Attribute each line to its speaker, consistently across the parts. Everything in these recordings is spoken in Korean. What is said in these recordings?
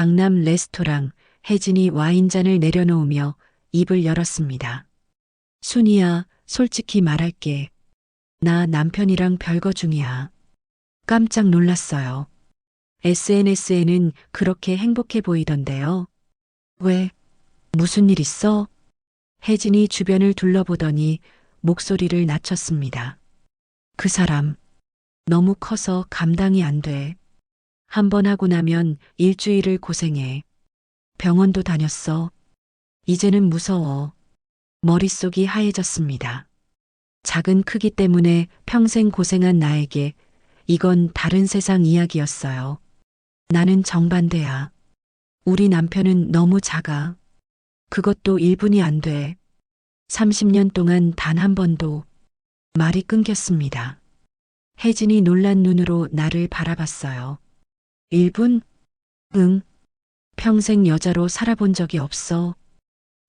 Speaker 1: 강남 레스토랑. 혜진이 와인잔을 내려놓으며 입을 열었습니다. 순이야, 솔직히 말할게. 나 남편이랑 별거 중이야. 깜짝 놀랐어요. SNS에는 그렇게 행복해 보이던데요. 왜? 무슨 일 있어? 혜진이 주변을 둘러보더니 목소리를 낮췄습니다. 그 사람, 너무 커서 감당이 안 돼. 한 번 하고 나면 일주일을 고생해. 병원도 다녔어. 이제는 무서워. 머릿속이 하얘졌습니다. 작은 크기 때문에 평생 고생한 나에게 이건 다른 세상 이야기였어요. 나는 정반대야. 우리 남편은 너무 작아. 그것도 1분이 안 돼. 30년 동안 단 한 번도. 말이 끊겼습니다. 혜진이 놀란 눈으로 나를 바라봤어요. 1분? 응. 평생 여자로 살아본 적이 없어.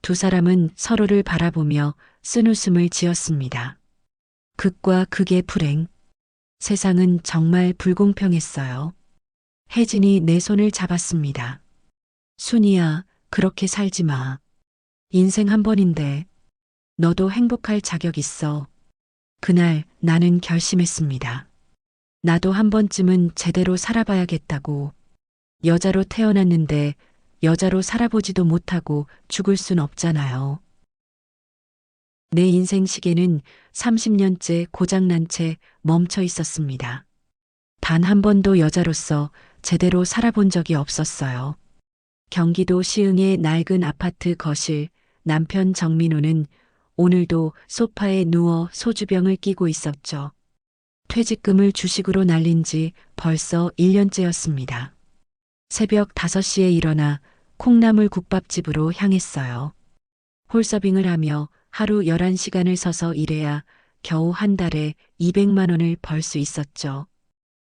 Speaker 1: 두 사람은 서로를 바라보며 쓴웃음을 지었습니다. 극과 극의 불행. 세상은 정말 불공평했어요. 혜진이 내 손을 잡았습니다. 순이야, 그렇게 살지 마. 인생 한 번인데. 너도 행복할 자격 있어. 그날 나는 결심했습니다. 나도 한 번쯤은 제대로 살아봐야겠다고. 여자로 태어났는데 여자로 살아보지도 못하고 죽을 순 없잖아요. 내 인생 시계는 30년째 고장난 채 멈춰 있었습니다. 단 한 번도 여자로서 제대로 살아본 적이 없었어요. 경기도 시흥의 낡은 아파트 거실. 남편 정민호는 오늘도 소파에 누워 소주병을 끼고 있었죠. 퇴직금을 주식으로 날린 지 벌써 1년째였습니다. 새벽 5시에 일어나 콩나물 국밥집으로 향했어요. 홀서빙을 하며 하루 11시간을 서서 일해야 겨우 한 달에 200만 원을 벌 수 있었죠.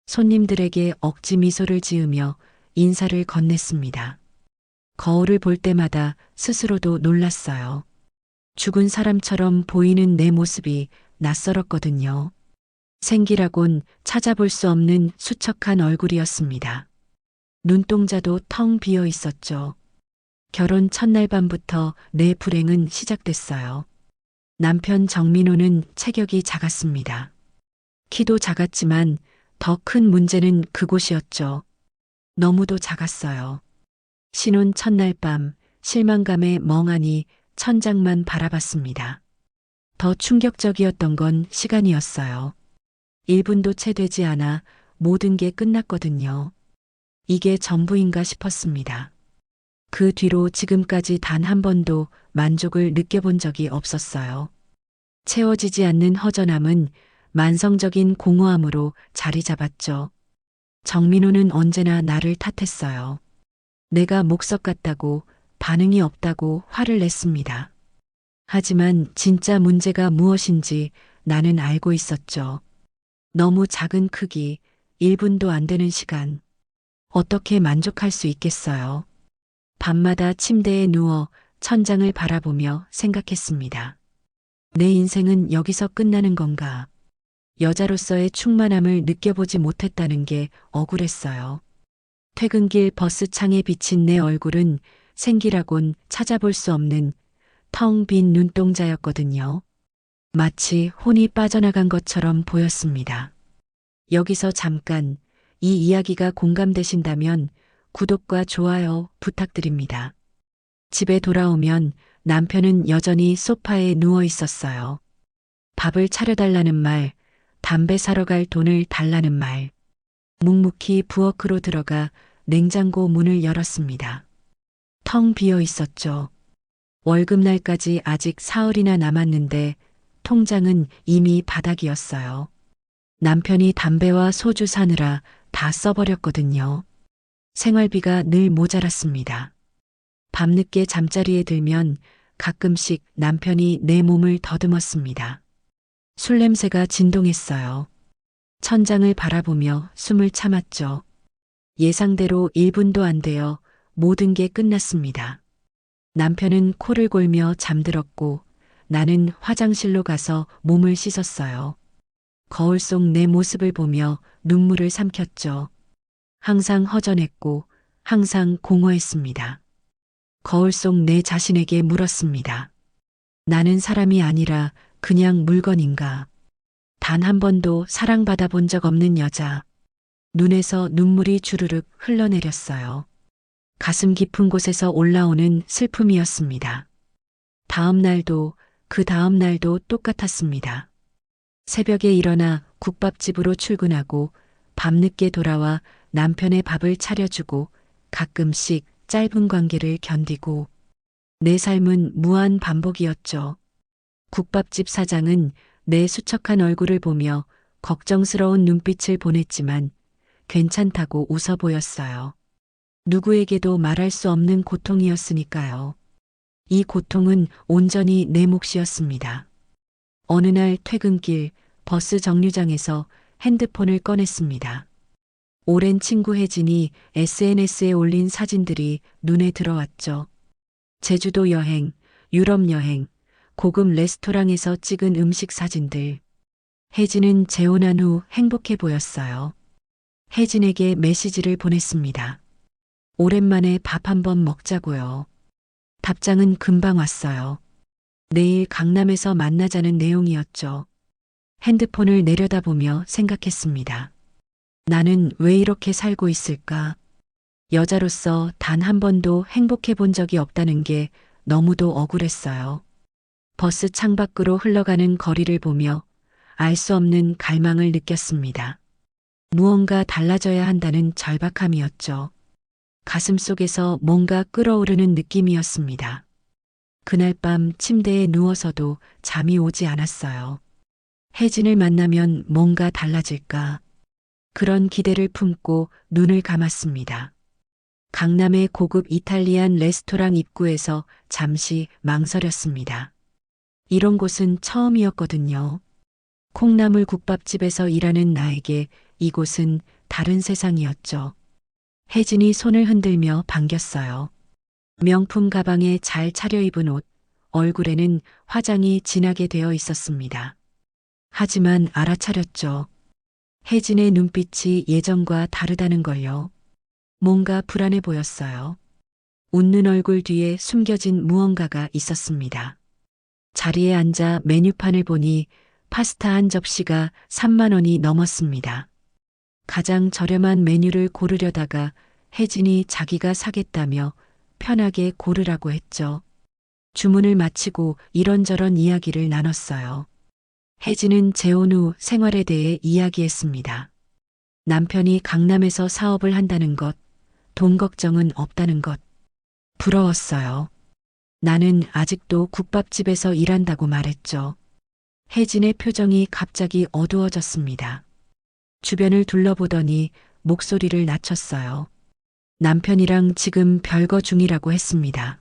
Speaker 1: 손님들에게 억지 미소를 지으며 인사를 건넸습니다. 거울을 볼 때마다 스스로도 놀랐어요. 죽은 사람처럼 보이는 내 모습이 낯설었거든요. 생기라곤 찾아볼 수 없는 수척한 얼굴이었습니다. 눈동자도 텅 비어 있었죠. 결혼 첫날 밤부터 내 불행은 시작됐어요. 남편 정민호는 체격이 작았습니다. 키도 작았지만 더 큰 문제는 그곳이었죠. 너무도 작았어요. 신혼 첫날 밤 실망감에 멍하니 천장만 바라봤습니다. 더 충격적이었던 건 시간이었어요. 1분도 채 되지 않아 모든 게 끝났거든요. 이게 전부인가 싶었습니다. 그 뒤로 지금까지 단 한 번도 만족을 느껴본 적이 없었어요. 채워지지 않는 허전함은 만성적인 공허함으로 자리 잡았죠. 정민호는 언제나 나를 탓했어요. 내가 목석 같다고, 반응이 없다고 화를 냈습니다. 하지만 진짜 문제가 무엇인지 나는 알고 있었죠. 너무 작은 크기, 1분도 안 되는 시간. 어떻게 만족할 수 있겠어요? 밤마다 침대에 누워 천장을 바라보며 생각했습니다. 내 인생은 여기서 끝나는 건가? 여자로서의 충만함을 느껴보지 못했다는 게 억울했어요. 퇴근길 버스 창에 비친 내 얼굴은 생기라곤 찾아볼 수 없는 텅 빈 눈동자였거든요. 마치 혼이 빠져나간 것처럼 보였습니다. 여기서 잠깐 이 이야기가 공감되신다면 구독과 좋아요 부탁드립니다. 집에 돌아오면 남편은 여전히 소파에 누워 있었어요. 밥을 차려달라는 말, 담배 사러 갈 돈을 달라는 말. 묵묵히 부엌으로 들어가 냉장고 문을 열었습니다. 텅 비어 있었죠. 월급날까지 아직 사흘이나 남았는데 통장은 이미 바닥이었어요. 남편이 담배와 소주 사느라 다 써버렸거든요. 생활비가 늘 모자랐습니다. 밤늦게 잠자리에 들면 가끔씩 남편이 내 몸을 더듬었습니다. 술 냄새가 진동했어요. 천장을 바라보며 숨을 참았죠. 예상대로 1분도 안 되어 모든 게 끝났습니다. 남편은 코를 골며 잠들었고 나는 화장실로 가서 몸을 씻었어요. 거울 속 내 모습을 보며 눈물을 삼켰죠. 항상 허전했고 항상 공허했습니다. 거울 속 내 자신에게 물었습니다. 나는 사람이 아니라 그냥 물건인가? 단 한 번도 사랑받아 본 적 없는 여자. 눈에서 눈물이 주르륵 흘러내렸어요. 가슴 깊은 곳에서 올라오는 슬픔이었습니다. 다음 날도 그 다음 날도 똑같았습니다. 새벽에 일어나 국밥집으로 출근하고 밤늦게 돌아와 남편의 밥을 차려주고 가끔씩 짧은 관계를 견디고 내 삶은 무한 반복이었죠. 국밥집 사장은 내 수척한 얼굴을 보며 걱정스러운 눈빛을 보냈지만 괜찮다고 웃어 보였어요. 누구에게도 말할 수 없는 고통이었으니까요. 이 고통은 온전히 내 몫이었습니다. 어느 날 퇴근길 버스 정류장에서 핸드폰을 꺼냈습니다. 오랜 친구 혜진이 SNS에 올린 사진들이 눈에 들어왔죠. 제주도 여행, 유럽 여행, 고급 레스토랑에서 찍은 음식 사진들. 혜진은 재혼한 후 행복해 보였어요. 혜진에게 메시지를 보냈습니다. 오랜만에 밥 한번 먹자고요. 답장은 금방 왔어요. 내일 강남에서 만나자는 내용이었죠. 핸드폰을 내려다보며 생각했습니다. 나는 왜 이렇게 살고 있을까? 여자로서 단 한 번도 행복해 본 적이 없다는 게 너무도 억울했어요. 버스 창밖으로 흘러가는 거리를 보며 알 수 없는 갈망을 느꼈습니다. 무언가 달라져야 한다는 절박함이었죠. 가슴 속에서 뭔가 끓어오르는 느낌이었습니다. 그날 밤 침대에 누워서도 잠이 오지 않았어요. 혜진을 만나면 뭔가 달라질까? 그런 기대를 품고 눈을 감았습니다. 강남의 고급 이탈리안 레스토랑 입구에서 잠시 망설였습니다. 이런 곳은 처음이었거든요. 콩나물 국밥집에서 일하는 나에게 이곳은 다른 세상이었죠. 혜진이 손을 흔들며 반겼어요. 명품 가방에 잘 차려입은 옷, 얼굴에는 화장이 진하게 되어 있었습니다. 하지만 알아차렸죠. 혜진의 눈빛이 예전과 다르다는 걸요. 뭔가 불안해 보였어요. 웃는 얼굴 뒤에 숨겨진 무언가가 있었습니다. 자리에 앉아 메뉴판을 보니 파스타 한 접시가 3만 원이 넘었습니다. 가장 저렴한 메뉴를 고르려다가 혜진이 자기가 사겠다며 편하게 고르라고 했죠. 주문을 마치고 이런저런 이야기를 나눴어요. 혜진은 재혼 후 생활에 대해 이야기했습니다. 남편이 강남에서 사업을 한다는 것, 돈 걱정은 없다는 것. 부러웠어요. 나는 아직도 국밥집에서 일한다고 말했죠. 혜진의 표정이 갑자기 어두워졌습니다. 주변을 둘러보더니 목소리를 낮췄어요. 남편이랑 지금 별거 중이라고 했습니다.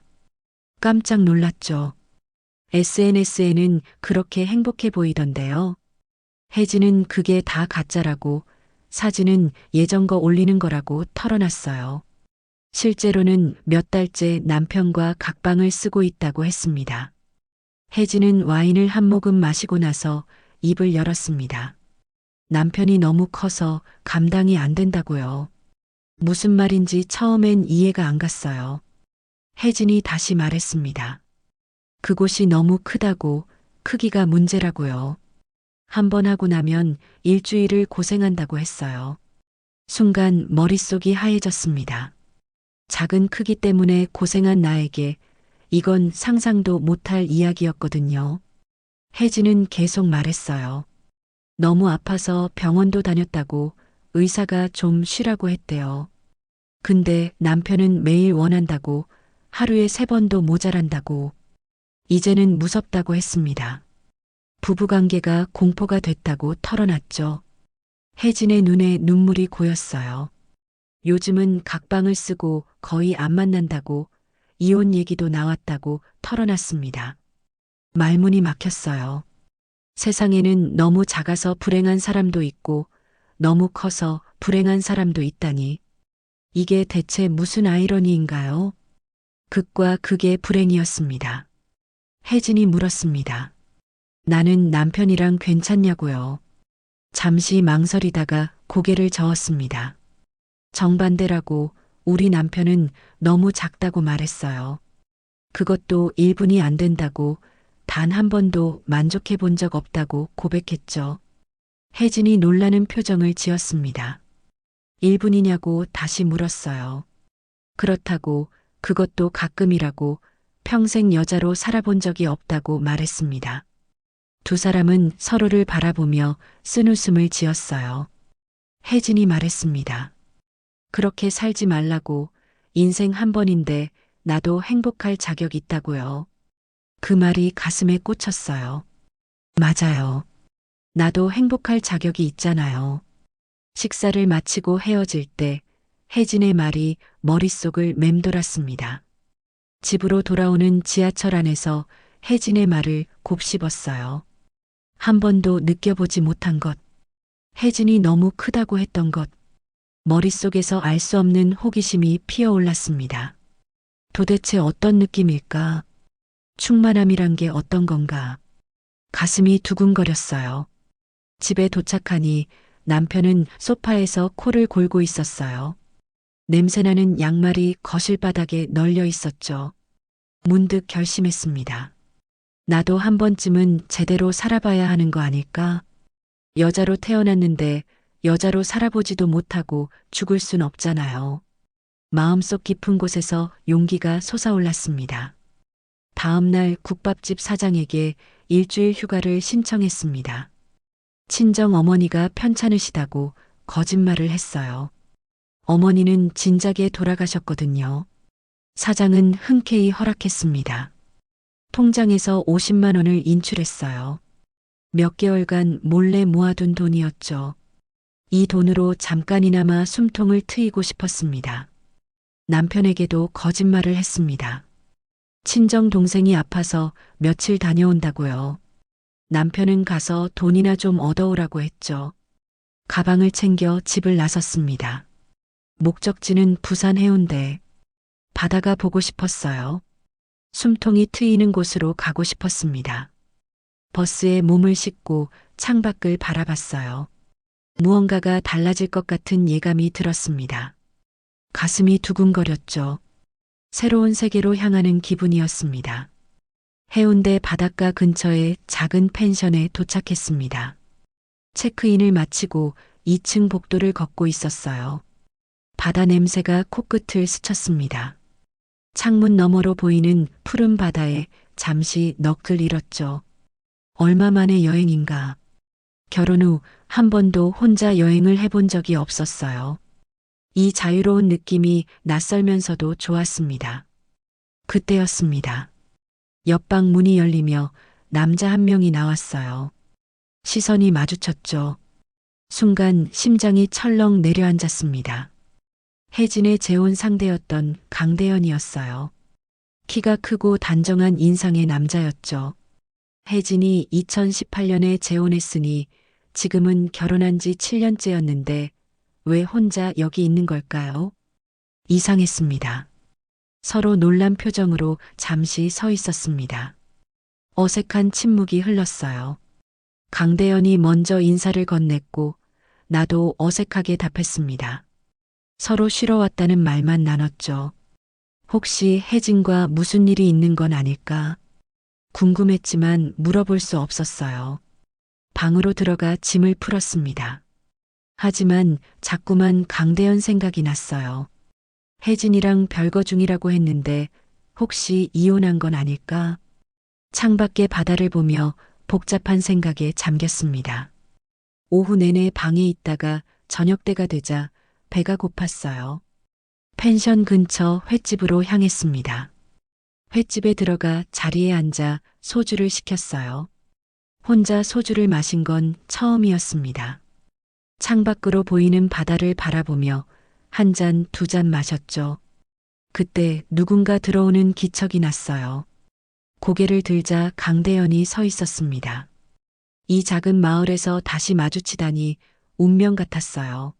Speaker 1: 깜짝 놀랐죠. SNS에는 그렇게 행복해 보이던데요. 혜진은 그게 다 가짜라고, 사진은 예전 거 올리는 거라고 털어놨어요. 실제로는 몇 달째 남편과 각방을 쓰고 있다고 했습니다. 혜진은 와인을 한 모금 마시고 나서 입을 열었습니다. 남편이 너무 커서 감당이 안 된다고요. 무슨 말인지 처음엔 이해가 안 갔어요. 혜진이 다시 말했습니다. 그곳이 너무 크다고, 크기가 문제라고요. 한 번 하고 나면 일주일을 고생한다고 했어요. 순간 머릿속이 하얘졌습니다. 작은 크기 때문에 고생한 나에게 이건 상상도 못할 이야기였거든요. 혜진은 계속 말했어요. 너무 아파서 병원도 다녔다고, 의사가 좀 쉬라고 했대요. 근데 남편은 매일 원한다고, 하루에 3번도 모자란다고, 이제는 무섭다고 했습니다. 부부관계가 공포가 됐다고 털어놨죠. 혜진의 눈에 눈물이 고였어요. 요즘은 각방을 쓰고 거의 안 만난다고, 이혼 얘기도 나왔다고 털어놨습니다. 말문이 막혔어요. 세상에는 너무 작아서 불행한 사람도 있고 너무 커서 불행한 사람도 있다니. 이게 대체 무슨 아이러니인가요? 극과 극의 불행이었습니다. 혜진이 물었습니다. 나는 남편이랑 괜찮냐고요. 잠시 망설이다가 고개를 저었습니다. 정반대라고, 우리 남편은 너무 작다고 말했어요. 그것도 1분이 안 된다고, 단 한 번도 만족해 본 적 없다고 고백했죠. 혜진이 놀라는 표정을 지었습니다. 1분이냐고 다시 물었어요. 그렇다고, 그것도 가끔이라고, 평생 여자로 살아본 적이 없다고 말했습니다. 두 사람은 서로를 바라보며 쓴웃음을 지었어요. 혜진이 말했습니다. 그렇게 살지 말라고, 인생 한 번인데 나도 행복할 자격 있다고요. 그 말이 가슴에 꽂혔어요. 맞아요. 나도 행복할 자격이 있잖아요. 식사를 마치고 헤어질 때 혜진의 말이 머릿속을 맴돌았습니다. 집으로 돌아오는 지하철 안에서 혜진의 말을 곱씹었어요. 한 번도 느껴보지 못한 것. 혜진이 너무 크다고 했던 것. 머릿속에서 알 수 없는 호기심이 피어올랐습니다. 도대체 어떤 느낌일까? 충만함이란 게 어떤 건가? 가슴이 두근거렸어요. 집에 도착하니 남편은 소파에서 코를 골고 있었어요. 냄새나는 양말이 거실 바닥에 널려 있었죠. 문득 결심했습니다. 나도 한 번쯤은 제대로 살아봐야 하는 거 아닐까? 여자로 태어났는데 여자로 살아보지도 못하고 죽을 순 없잖아요. 마음속 깊은 곳에서 용기가 솟아올랐습니다. 다음 날 국밥집 사장에게 일주일 휴가를 신청했습니다. 친정 어머니가 편찮으시다고 거짓말을 했어요. 어머니는 진작에 돌아가셨거든요. 사장은 흔쾌히 허락했습니다. 통장에서 50만 원을 인출했어요. 몇 개월간 몰래 모아둔 돈이었죠. 이 돈으로 잠깐이나마 숨통을 트이고 싶었습니다. 남편에게도 거짓말을 했습니다. 친정 동생이 아파서 며칠 다녀온다고요. 남편은 가서 돈이나 좀 얻어오라고 했죠. 가방을 챙겨 집을 나섰습니다. 목적지는 부산 해운대. 바다가 보고 싶었어요. 숨통이 트이는 곳으로 가고 싶었습니다. 버스에 몸을 싣고 창밖을 바라봤어요. 무언가가 달라질 것 같은 예감이 들었습니다. 가슴이 두근거렸죠. 새로운 세계로 향하는 기분이었습니다. 해운대 바닷가 근처의 작은 펜션에 도착했습니다. 체크인을 마치고 2층 복도를 걷고 있었어요. 바다 냄새가 코끝을 스쳤습니다. 창문 너머로 보이는 푸른 바다에 잠시 넋을 잃었죠. 얼마 만의 여행인가. 결혼 후 한 번도 혼자 여행을 해본 적이 없었어요. 이 자유로운 느낌이 낯설면서도 좋았습니다. 그때였습니다. 옆방 문이 열리며 남자 한 명이 나왔어요. 시선이 마주쳤죠. 순간 심장이 철렁 내려앉았습니다. 혜진의 재혼 상대였던 강대현이었어요. 키가 크고 단정한 인상의 남자였죠. 혜진이 2018년에 재혼했으니 지금은 결혼한 지 7년째였는데 왜 혼자 여기 있는 걸까요? 이상했습니다. 서로 놀란 표정으로 잠시 서 있었습니다. 어색한 침묵이 흘렀어요. 강대현이 먼저 인사를 건넸고 나도 어색하게 답했습니다. 서로 쉬러 왔다는 말만 나눴죠. 혹시 혜진과 무슨 일이 있는 건 아닐까? 궁금했지만 물어볼 수 없었어요. 방으로 들어가 짐을 풀었습니다. 하지만 자꾸만 강대현 생각이 났어요. 혜진이랑 별거 중이라고 했는데 혹시 이혼한 건 아닐까? 창밖의 바다를 보며 복잡한 생각에 잠겼습니다. 오후 내내 방에 있다가 저녁 때가 되자 배가 고팠어요. 펜션 근처 횟집으로 향했습니다. 횟집에 들어가 자리에 앉아 소주를 시켰어요. 혼자 소주를 마신 건 처음이었습니다. 창밖으로 보이는 바다를 바라보며 한 잔, 두 잔 마셨죠. 그때 누군가 들어오는 기척이 났어요. 고개를 들자 강대현이 서 있었습니다. 이 작은 마을에서 다시 마주치다니 운명 같았어요.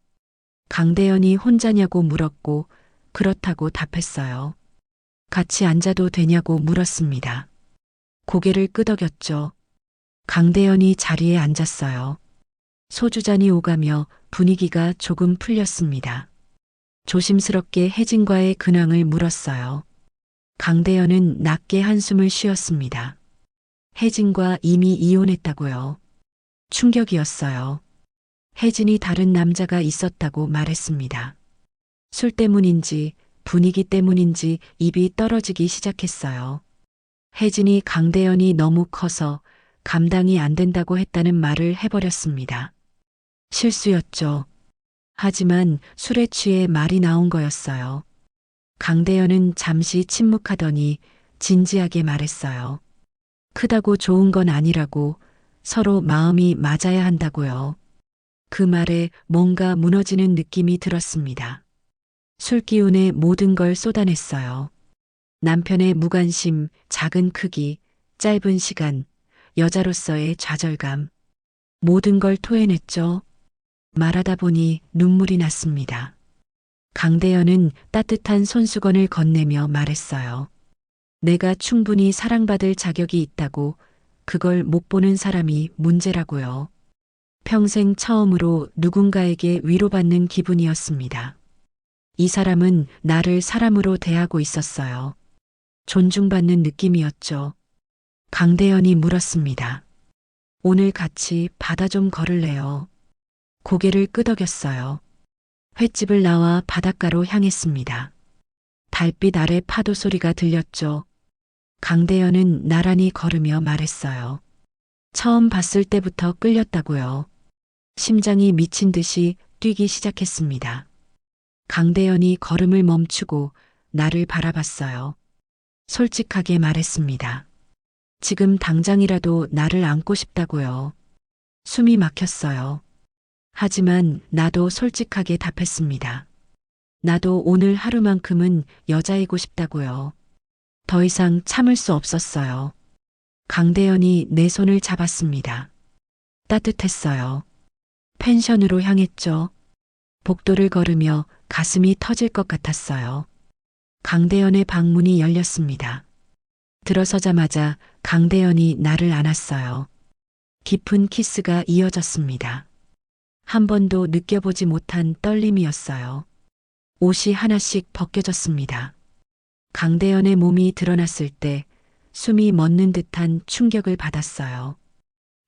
Speaker 1: 강대현이 혼자냐고 물었고 그렇다고 답했어요. 같이 앉아도 되냐고 물었습니다. 고개를 끄덕였죠. 강대현이 자리에 앉았어요. 소주잔이 오가며 분위기가 조금 풀렸습니다. 조심스럽게 혜진과의 근황을 물었어요. 강대현은 낮게 한숨을 쉬었습니다. 혜진과 이미 이혼했다고요. 충격이었어요. 혜진이 다른 남자가 있었다고 말했습니다. 술 때문인지 분위기 때문인지 입이 떨어지기 시작했어요. 혜진이 강대현이 너무 커서 감당이 안 된다고 했다는 말을 해버렸습니다. 실수였죠. 하지만 술에 취해 말이 나온 거였어요. 강대현은 잠시 침묵하더니 진지하게 말했어요. 크다고 좋은 건 아니라고, 서로 마음이 맞아야 한다고요. 그 말에 뭔가 무너지는 느낌이 들었습니다. 술 기운에 모든 걸 쏟아냈어요. 남편의 무관심, 작은 크기, 짧은 시간, 여자로서의 좌절감. 모든 걸 토해냈죠. 말하다 보니 눈물이 났습니다. 강대현은 따뜻한 손수건을 건네며 말했어요. 내가 충분히 사랑받을 자격이 있다고, 그걸 못 보는 사람이 문제라고요. 평생 처음으로 누군가에게 위로받는 기분이었습니다. 이 사람은 나를 사람으로 대하고 있었어요. 존중받는 느낌이었죠. 강대현이 물었습니다. 오늘 같이 바다 좀 걸을래요. 고개를 끄덕였어요. 횟집을 나와 바닷가로 향했습니다. 달빛 아래 파도 소리가 들렸죠. 강대현은 나란히 걸으며 말했어요. 처음 봤을 때부터 끌렸다고요. 심장이 미친 듯이 뛰기 시작했습니다. 강대현이 걸음을 멈추고 나를 바라봤어요. 솔직하게 말했습니다. 지금 당장이라도 나를 안고 싶다고요. 숨이 막혔어요. 하지만 나도 솔직하게 답했습니다. 나도 오늘 하루만큼은 여자이고 싶다고요. 더 이상 참을 수 없었어요. 강대현이 내 손을 잡았습니다. 따뜻했어요. 펜션으로 향했죠. 복도를 걸으며 가슴이 터질 것 같았어요. 강대현의 방문이 열렸습니다. 들어서자마자 강대현이 나를 안았어요. 깊은 키스가 이어졌습니다. 한 번도 느껴보지 못한 떨림이었어요. 옷이 하나씩 벗겨졌습니다. 강대현의 몸이 드러났을 때 숨이 멎는 듯한 충격을 받았어요.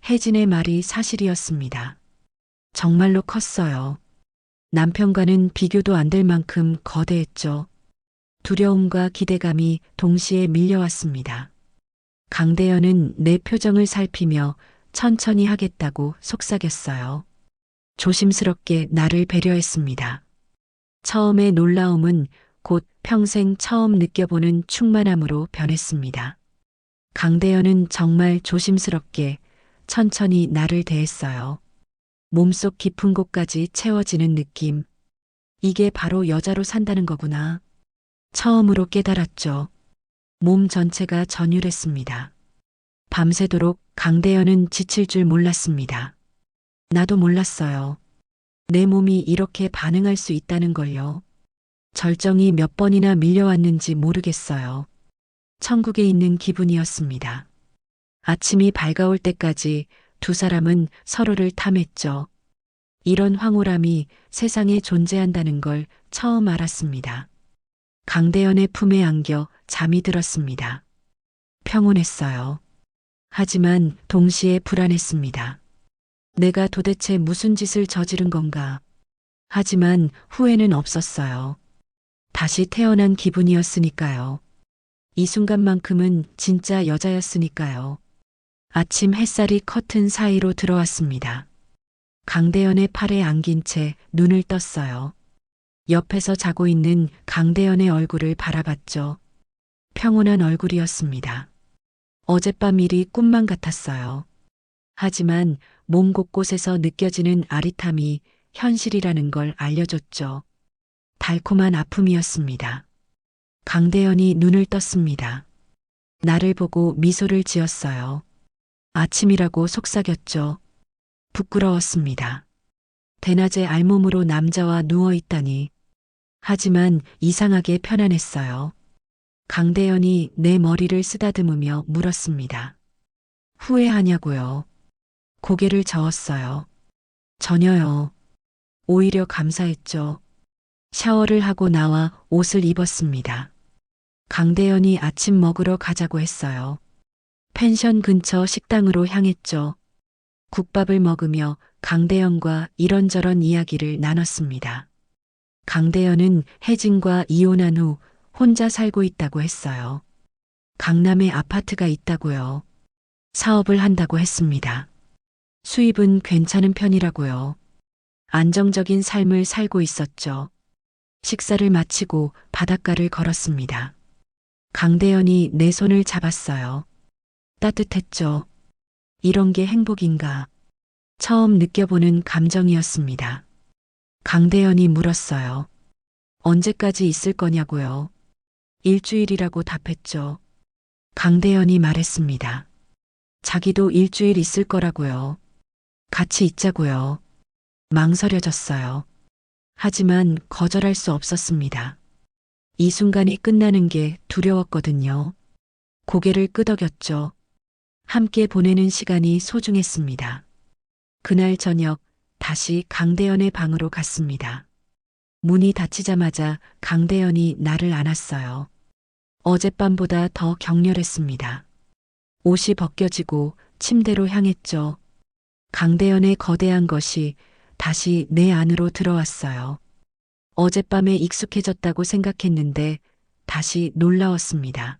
Speaker 1: 혜진의 말이 사실이었습니다. 정말로 컸어요. 남편과는 비교도 안 될 만큼 거대했죠. 두려움과 기대감이 동시에 밀려왔습니다. 강대현은 내 표정을 살피며 천천히 하겠다고 속삭였어요. 조심스럽게 나를 배려했습니다. 처음의 놀라움은 곧 평생 처음 느껴보는 충만함으로 변했습니다. 강대현은 정말 조심스럽게 천천히 나를 대했어요. 몸속 깊은 곳까지 채워지는 느낌. 이게 바로 여자로 산다는 거구나. 처음으로 깨달았죠. 몸 전체가 전율했습니다. 밤새도록 강대현은 지칠 줄 몰랐습니다. 나도 몰랐어요. 내 몸이 이렇게 반응할 수 있다는 걸요. 절정이 몇 번이나 밀려왔는지 모르겠어요. 천국에 있는 기분이었습니다. 아침이 밝아올 때까지 두 사람은 서로를 탐했죠. 이런 황홀함이 세상에 존재한다는 걸 처음 알았습니다. 강대현의 품에 안겨 잠이 들었습니다. 평온했어요. 하지만 동시에 불안했습니다. 내가 도대체 무슨 짓을 저지른 건가? 하지만 후회는 없었어요. 다시 태어난 기분이었으니까요. 이 순간만큼은 진짜 여자였으니까요. 아침 햇살이 커튼 사이로 들어왔습니다. 강대현의 팔에 안긴 채 눈을 떴어요. 옆에서 자고 있는 강대현의 얼굴을 바라봤죠. 평온한 얼굴이었습니다. 어젯밤 일이 꿈만 같았어요. 하지만 몸 곳곳에서 느껴지는 아릿함이 현실이라는 걸 알려줬죠. 달콤한 아픔이었습니다. 강대현이 눈을 떴습니다. 나를 보고 미소를 지었어요. 아침이라고 속삭였죠. 부끄러웠습니다. 대낮에 알몸으로 남자와 누워있다니. 하지만 이상하게 편안했어요. 강대현이 내 머리를 쓰다듬으며 물었습니다. 후회하냐고요. 고개를 저었어요. 전혀요. 오히려 감사했죠. 샤워를 하고 나와 옷을 입었습니다. 강대현이 아침 먹으러 가자고 했어요. 펜션 근처 식당으로 향했죠. 국밥을 먹으며 강대현과 이런저런 이야기를 나눴습니다. 강대현은 혜진과 이혼한 후 혼자 살고 있다고 했어요. 강남에 아파트가 있다고요. 사업을 한다고 했습니다. 수입은 괜찮은 편이라고요. 안정적인 삶을 살고 있었죠. 식사를 마치고 바닷가를 걸었습니다. 강대현이 내 손을 잡았어요. 따뜻했죠. 이런 게 행복인가? 처음 느껴보는 감정이었습니다. 강대현이 물었어요. 언제까지 있을 거냐고요? 일주일이라고 답했죠. 강대현이 말했습니다. 자기도 일주일 있을 거라고요. 같이 있자고요. 망설여졌어요. 하지만 거절할 수 없었습니다. 이 순간이 끝나는 게 두려웠거든요. 고개를 끄덕였죠. 함께 보내는 시간이 소중했습니다. 그날 저녁 다시 강대현의 방으로 갔습니다. 문이 닫히자마자 강대현이 나를 안았어요. 어젯밤보다 더 격렬했습니다. 옷이 벗겨지고 침대로 향했죠. 강대현의 거대한 것이 다시 내 안으로 들어왔어요. 어젯밤에 익숙해졌다고 생각했는데 다시 놀라웠습니다.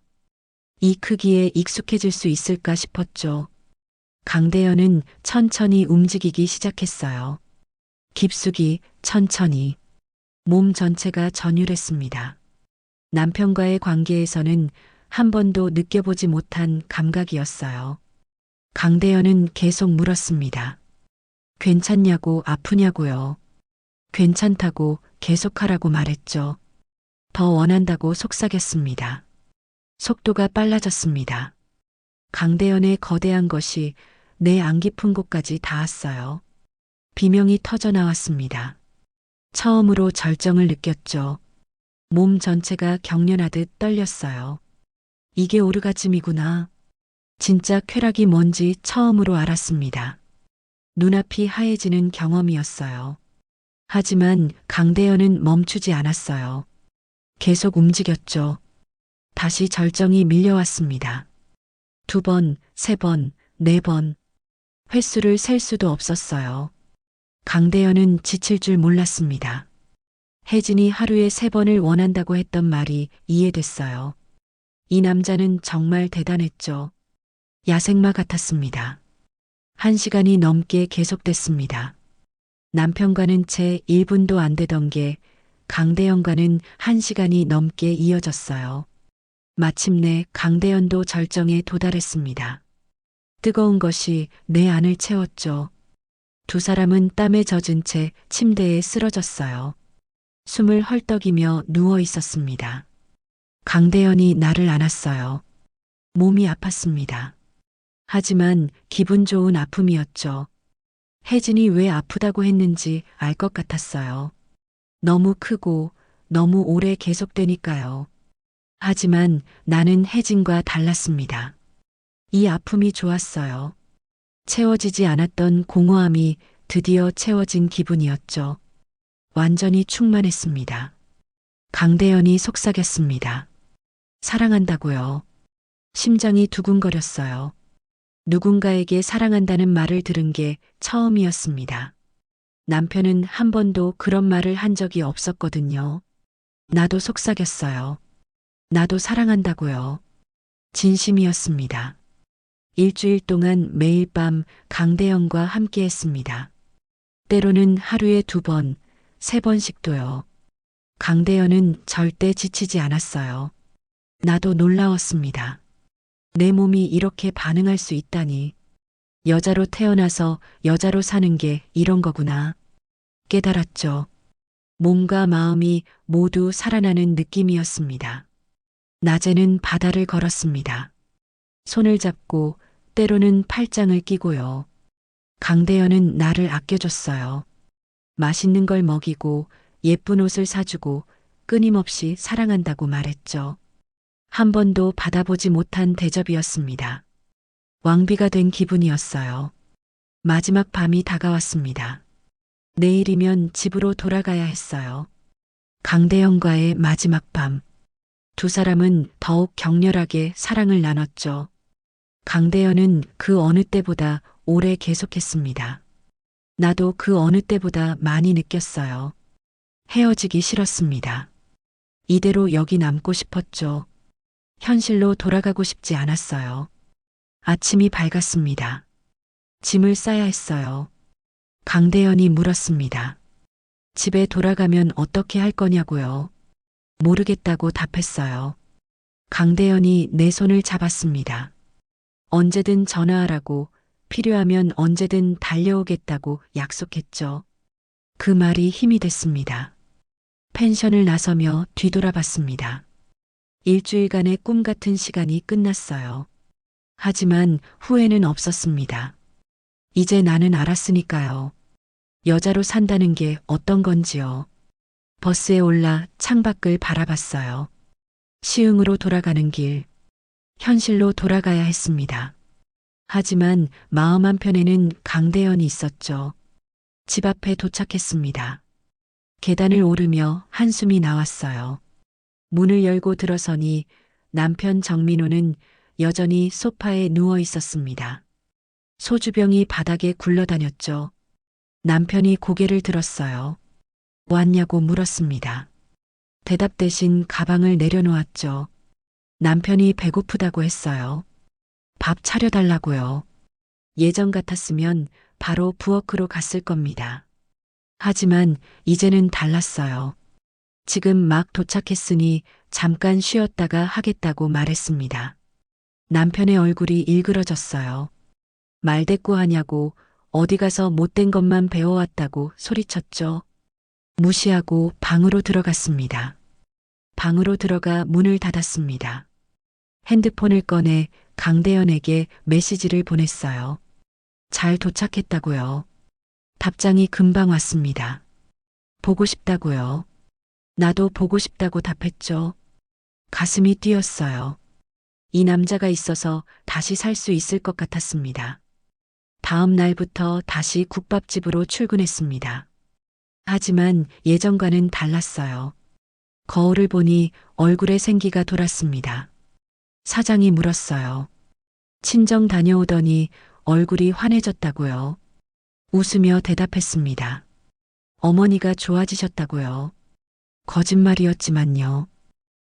Speaker 1: 이 크기에 익숙해질 수 있을까 싶었죠. 강대현은 천천히 움직이기 시작했어요. 깊숙이, 천천히. 몸 전체가 전율했습니다. 남편과의 관계에서는 한 번도 느껴보지 못한 감각이었어요. 강대현은 계속 물었습니다. 괜찮냐고 아프냐고요. 괜찮다고 계속하라고 말했죠. 더 원한다고 속삭였습니다. 속도가 빨라졌습니다. 강대현의 거대한 것이 내 안 깊은 곳까지 닿았어요. 비명이 터져 나왔습니다. 처음으로 절정을 느꼈죠. 몸 전체가 경련하듯 떨렸어요. 이게 오르가즘이구나. 진짜 쾌락이 뭔지 처음으로 알았습니다. 눈앞이 하얘지는 경험이었어요. 하지만 강대현은 멈추지 않았어요. 계속 움직였죠. 다시 절정이 밀려왔습니다. 2번, 3번, 4번. 횟수를 셀 수도 없었어요. 강대현은 지칠 줄 몰랐습니다. 혜진이 하루에 3번을 원한다고 했던 말이 이해됐어요. 이 남자는 정말 대단했죠. 야생마 같았습니다. 1시간이 넘게 계속됐습니다. 남편과는 채 1분도 안 되던 게 강대현과는 1시간이 넘게 이어졌어요. 마침내 강대현도 절정에 도달했습니다. 뜨거운 것이 내 안을 채웠죠. 두 사람은 땀에 젖은 채 침대에 쓰러졌어요. 숨을 헐떡이며 누워 있었습니다. 강대현이 나를 안았어요. 몸이 아팠습니다. 하지만 기분 좋은 아픔이었죠. 혜진이 왜 아프다고 했는지 알 것 같았어요. 너무 크고 너무 오래 계속되니까요. 하지만 나는 혜진과 달랐습니다. 이 아픔이 좋았어요. 채워지지 않았던 공허함이 드디어 채워진 기분이었죠. 완전히 충만했습니다. 강대현이 속삭였습니다. 사랑한다고요. 심장이 두근거렸어요. 누군가에게 사랑한다는 말을 들은 게 처음이었습니다. 남편은 한 번도 그런 말을 한 적이 없었거든요. 나도 속삭였어요. 나도 사랑한다고요. 진심이었습니다. 일주일 동안 매일 밤 강대현과 함께 했습니다. 때로는 하루에 2번, 3번씩도요. 강대현은 절대 지치지 않았어요. 나도 놀라웠습니다. 내 몸이 이렇게 반응할 수 있다니. 여자로 태어나서 여자로 사는 게 이런 거구나. 깨달았죠. 몸과 마음이 모두 살아나는 느낌이었습니다. 낮에는 바다를 걸었습니다. 손을 잡고 때로는 팔짱을 끼고요. 강대현은 나를 아껴줬어요. 맛있는 걸 먹이고 예쁜 옷을 사주고 끊임없이 사랑한다고 말했죠. 한 번도 받아보지 못한 대접이었습니다. 왕비가 된 기분이었어요. 마지막 밤이 다가왔습니다. 내일이면 집으로 돌아가야 했어요. 강대현과의 마지막 밤. 두 사람은 더욱 격렬하게 사랑을 나눴죠. 강대현은 그 어느 때보다 오래 계속했습니다. 나도 그 어느 때보다 많이 느꼈어요. 헤어지기 싫었습니다. 이대로 여기 남고 싶었죠. 현실로 돌아가고 싶지 않았어요. 아침이 밝았습니다. 짐을 싸야 했어요. 강대현이 물었습니다. 집에 돌아가면 어떻게 할 거냐고요. 모르겠다고 답했어요. 강대현이 내 손을 잡았습니다. 언제든 전화하라고, 필요하면 언제든 달려오겠다고 약속했죠. 그 말이 힘이 됐습니다. 펜션을 나서며 뒤돌아봤습니다. 일주일간의 꿈 같은 시간이 끝났어요. 하지만 후회는 없었습니다. 이제 나는 알았으니까요. 여자로 산다는 게 어떤 건지요. 버스에 올라 창밖을 바라봤어요. 시흥으로 돌아가는 길, 현실로 돌아가야 했습니다. 하지만 마음 한편에는 강대현이 있었죠. 집 앞에 도착했습니다. 계단을 오르며 한숨이 나왔어요. 문을 열고 들어서니 남편 정민호는 여전히 소파에 누워 있었습니다. 소주병이 바닥에 굴러다녔죠. 남편이 고개를 들었어요. 왔냐고 물었습니다. 대답 대신 가방을 내려놓았죠. 남편이 배고프다고 했어요. 밥 차려달라고요. 예전 같았으면 바로 부엌으로 갔을 겁니다. 하지만 이제는 달랐어요. 지금 막 도착했으니 잠깐 쉬었다가 하겠다고 말했습니다. 남편의 얼굴이 일그러졌어요. 말대꾸하냐고, 어디 가서 못된 것만 배워왔다고 소리쳤죠. 무시하고 방으로 들어갔습니다. 방으로 들어가 문을 닫았습니다. 핸드폰을 꺼내 강대현에게 메시지를 보냈어요. 잘 도착했다고요. 답장이 금방 왔습니다. 보고 싶다고요. 나도 보고 싶다고 답했죠. 가슴이 뛰었어요. 이 남자가 있어서 다시 살 수 있을 것 같았습니다. 다음 날부터 다시 국밥집으로 출근했습니다. 하지만 예전과는 달랐어요. 거울을 보니 얼굴에 생기가 돌았습니다. 사장이 물었어요. 친정 다녀오더니 얼굴이 환해졌다고요. 웃으며 대답했습니다. 어머니가 좋아지셨다고요. 거짓말이었지만요.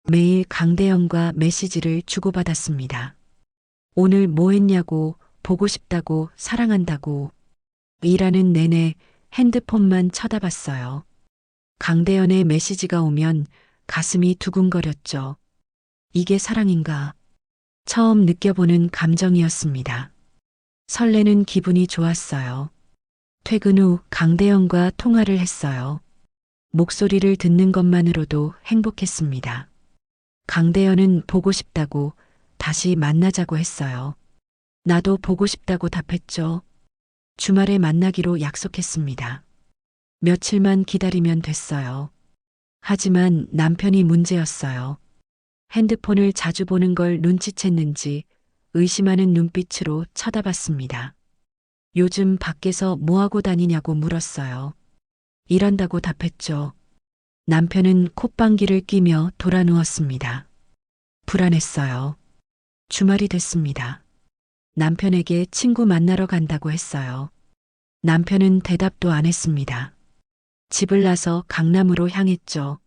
Speaker 1: 매일 강대현과 메시지를 주고받았습니다. 오늘 뭐 했냐고, 보고 싶다고, 사랑한다고. 일하는 내내 핸드폰만 쳐다봤어요. 강대현의 메시지가 오면 가슴이 두근거렸죠. 이게 사랑인가? 처음 느껴보는 감정이었습니다. 설레는 기분이 좋았어요. 퇴근 후 강대현과 통화를 했어요. 목소리를 듣는 것만으로도 행복했습니다. 강대현은 보고 싶다고, 다시 만나자고 했어요. 나도 보고 싶다고 답했죠. 주말에 만나기로 약속했습니다. 며칠만 기다리면 됐어요. 하지만 남편이 문제였어요. 핸드폰을 자주 보는 걸 눈치챘는지 의심하는 눈빛으로 쳐다봤습니다. 요즘 밖에서 뭐하고 다니냐고 물었어요. 일한다고 답했죠. 남편은 콧방귀를 뀌며 돌아 누웠습니다. 불안했어요. 주말이 됐습니다. 남편에게 친구 만나러 간다고 했어요. 남편은 대답도 안 했습니다. 집을 나서 강남으로 향했죠.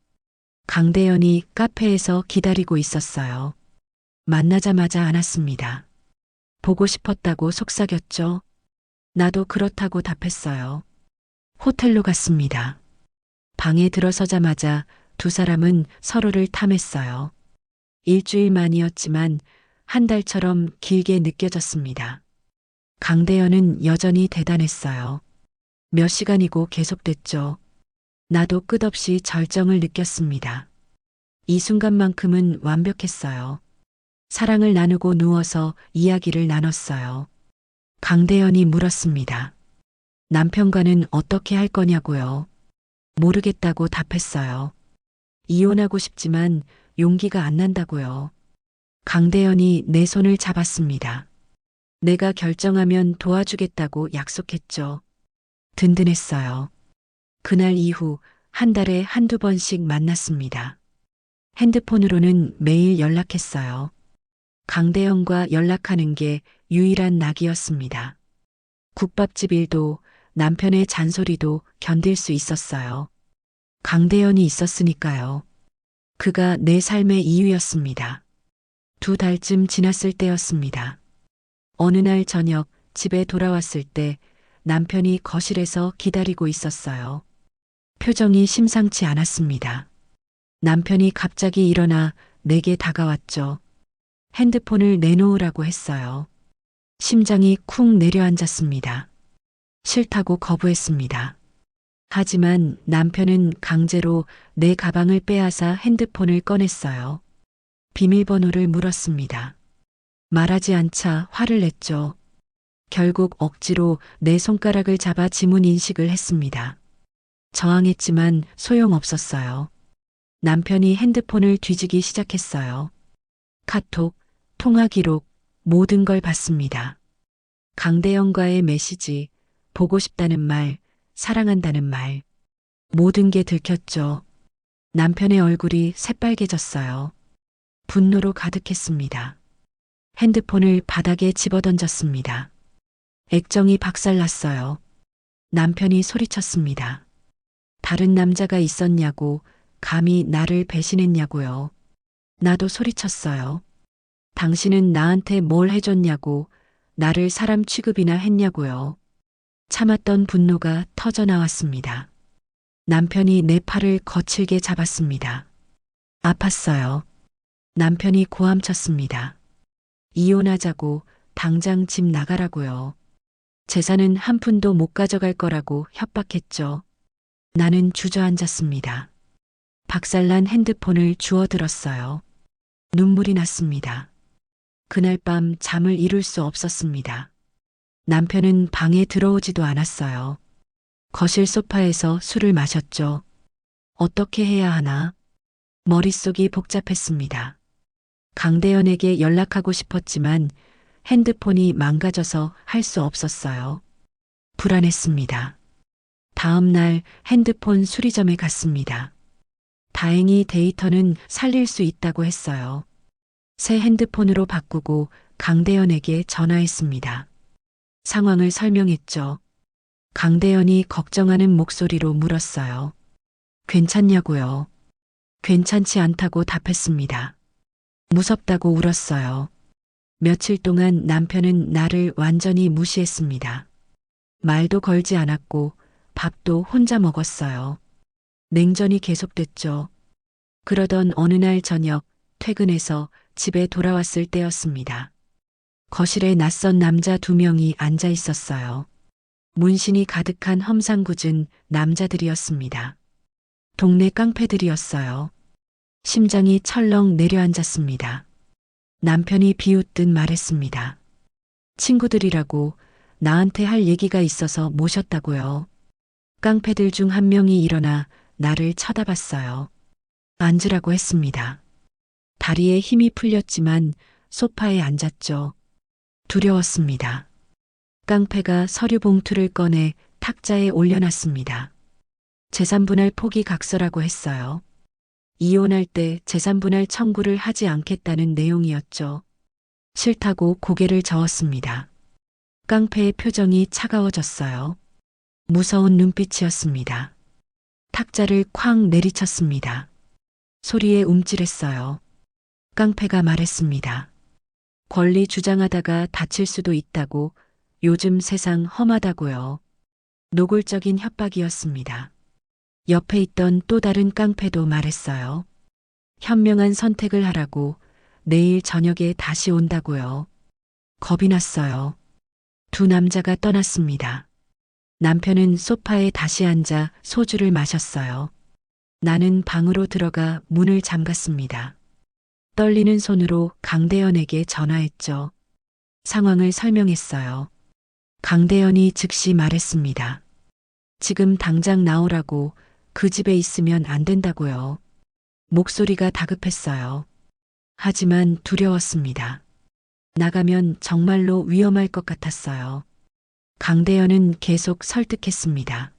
Speaker 1: 강대현이 카페에서 기다리고 있었어요. 만나자마자 안았습니다. 보고 싶었다고 속삭였죠. 나도 그렇다고 답했어요. 호텔로 갔습니다. 방에 들어서자마자 두 사람은 서로를 탐했어요. 일주일 만이었지만 한 달처럼 길게 느껴졌습니다. 강대현은 여전히 대단했어요. 몇 시간이고 계속됐죠. 나도 끝없이 절정을 느꼈습니다. 이 순간만큼은 완벽했어요. 사랑을 나누고 누워서 이야기를 나눴어요. 강대현이 물었습니다. 남편과는 어떻게 할 거냐고요. 모르겠다고 답했어요. 이혼하고 싶지만 용기가 안 난다고요. 강대현이 내 손을 잡았습니다. 내가 결정하면 도와주겠다고 약속했죠. 든든했어요. 그날 이후 한 달에 한두 번씩 만났습니다. 핸드폰으로는 매일 연락했어요. 강대영과 연락하는 게 유일한 낙이었습니다. 국밥집 일도 남편의 잔소리도 견딜 수 있었어요. 강대현이 있었으니까요. 그가 내 삶의 이유였습니다. 2달쯤 지났을 때였습니다. 어느 날 저녁 집에 돌아왔을 때 남편이 거실에서 기다리고 있었어요. 표정이 심상치 않았습니다. 남편이 갑자기 일어나 내게 다가왔죠. 핸드폰을 내놓으라고 했어요. 심장이 쿵 내려앉았습니다. 싫다고 거부했습니다. 하지만 남편은 강제로 내 가방을 빼앗아 핸드폰을 꺼냈어요. 비밀번호를 물었습니다. 말하지 않자 화를 냈죠. 결국 억지로 내 손가락을 잡아 지문 인식을 했습니다. 저항했지만 소용없었어요. 남편이 핸드폰을 뒤지기 시작했어요. 카톡, 통화 기록, 모든 걸 봤습니다. 강대영과의 메시지, 보고 싶다는 말, 사랑한다는 말. 모든 게 들켰죠. 남편의 얼굴이 새빨개졌어요. 분노로 가득했습니다. 핸드폰을 바닥에 집어던졌습니다. 액정이 박살났어요. 남편이 소리쳤습니다. 다른 남자가 있었냐고, 감히 나를 배신했냐고요. 나도 소리쳤어요. 당신은 나한테 뭘 해줬냐고, 나를 사람 취급이나 했냐고요. 참았던 분노가 터져 나왔습니다. 남편이 내 팔을 거칠게 잡았습니다. 아팠어요. 남편이 고함쳤습니다. 이혼하자고, 당장 집 나가라고요. 재산은 한 푼도 못 가져갈 거라고 협박했죠. 나는 주저앉았습니다. 박살난 핸드폰을 주워들었어요. 눈물이 났습니다. 그날 밤 잠을 이룰 수 없었습니다. 남편은 방에 들어오지도 않았어요. 거실 소파에서 술을 마셨죠. 어떻게 해야 하나? 머릿속이 복잡했습니다. 강대현에게 연락하고 싶었지만 핸드폰이 망가져서 할 수 없었어요. 불안했습니다. 다음 날 핸드폰 수리점에 갔습니다. 다행히 데이터는 살릴 수 있다고 했어요. 새 핸드폰으로 바꾸고 강대현에게 전화했습니다. 상황을 설명했죠. 강대현이 걱정하는 목소리로 물었어요. 괜찮냐고요? 괜찮지 않다고 답했습니다. 무섭다고 울었어요. 며칠 동안 남편은 나를 완전히 무시했습니다. 말도 걸지 않았고 밥도 혼자 먹었어요. 냉전이 계속됐죠. 그러던 어느 날 저녁 퇴근해서 집에 돌아왔을 때였습니다. 거실에 낯선 남자 2명이 앉아 있었어요. 문신이 가득한 험상궂은 남자들이었습니다. 동네 깡패들이었어요. 심장이 철렁 내려앉았습니다. 남편이 비웃듯 말했습니다. 친구들이라고 나한테 할 얘기가 있어서 모셨다고요. 깡패들 중 한 명이 일어나 나를 쳐다봤어요. 앉으라고 했습니다. 다리에 힘이 풀렸지만 소파에 앉았죠. 두려웠습니다. 깡패가 서류 봉투를 꺼내 탁자에 올려놨습니다. 재산분할 포기 각서라고 했어요. 이혼할 때 재산분할 청구를 하지 않겠다는 내용이었죠. 싫다고 고개를 저었습니다. 깡패의 표정이 차가워졌어요. 무서운 눈빛이었습니다. 탁자를 쾅 내리쳤습니다. 소리에 움찔했어요. 깡패가 말했습니다. 권리 주장하다가 다칠 수도 있다고, 요즘 세상 험하다고요. 노골적인 협박이었습니다. 옆에 있던 또 다른 깡패도 말했어요. 현명한 선택을 하라고, 내일 저녁에 다시 온다고요. 겁이 났어요. 2 남자가 떠났습니다. 남편은 소파에 다시 앉아 소주를 마셨어요. 나는 방으로 들어가 문을 잠갔습니다. 떨리는 손으로 강대현에게 전화했죠. 상황을 설명했어요. 강대현이 즉시 말했습니다. 지금 당장 나오라고, 그 집에 있으면 안 된다고요. 목소리가 다급했어요. 하지만 두려웠습니다. 나가면 정말로 위험할 것 같았어요. 강대현은 계속 설득했습니다.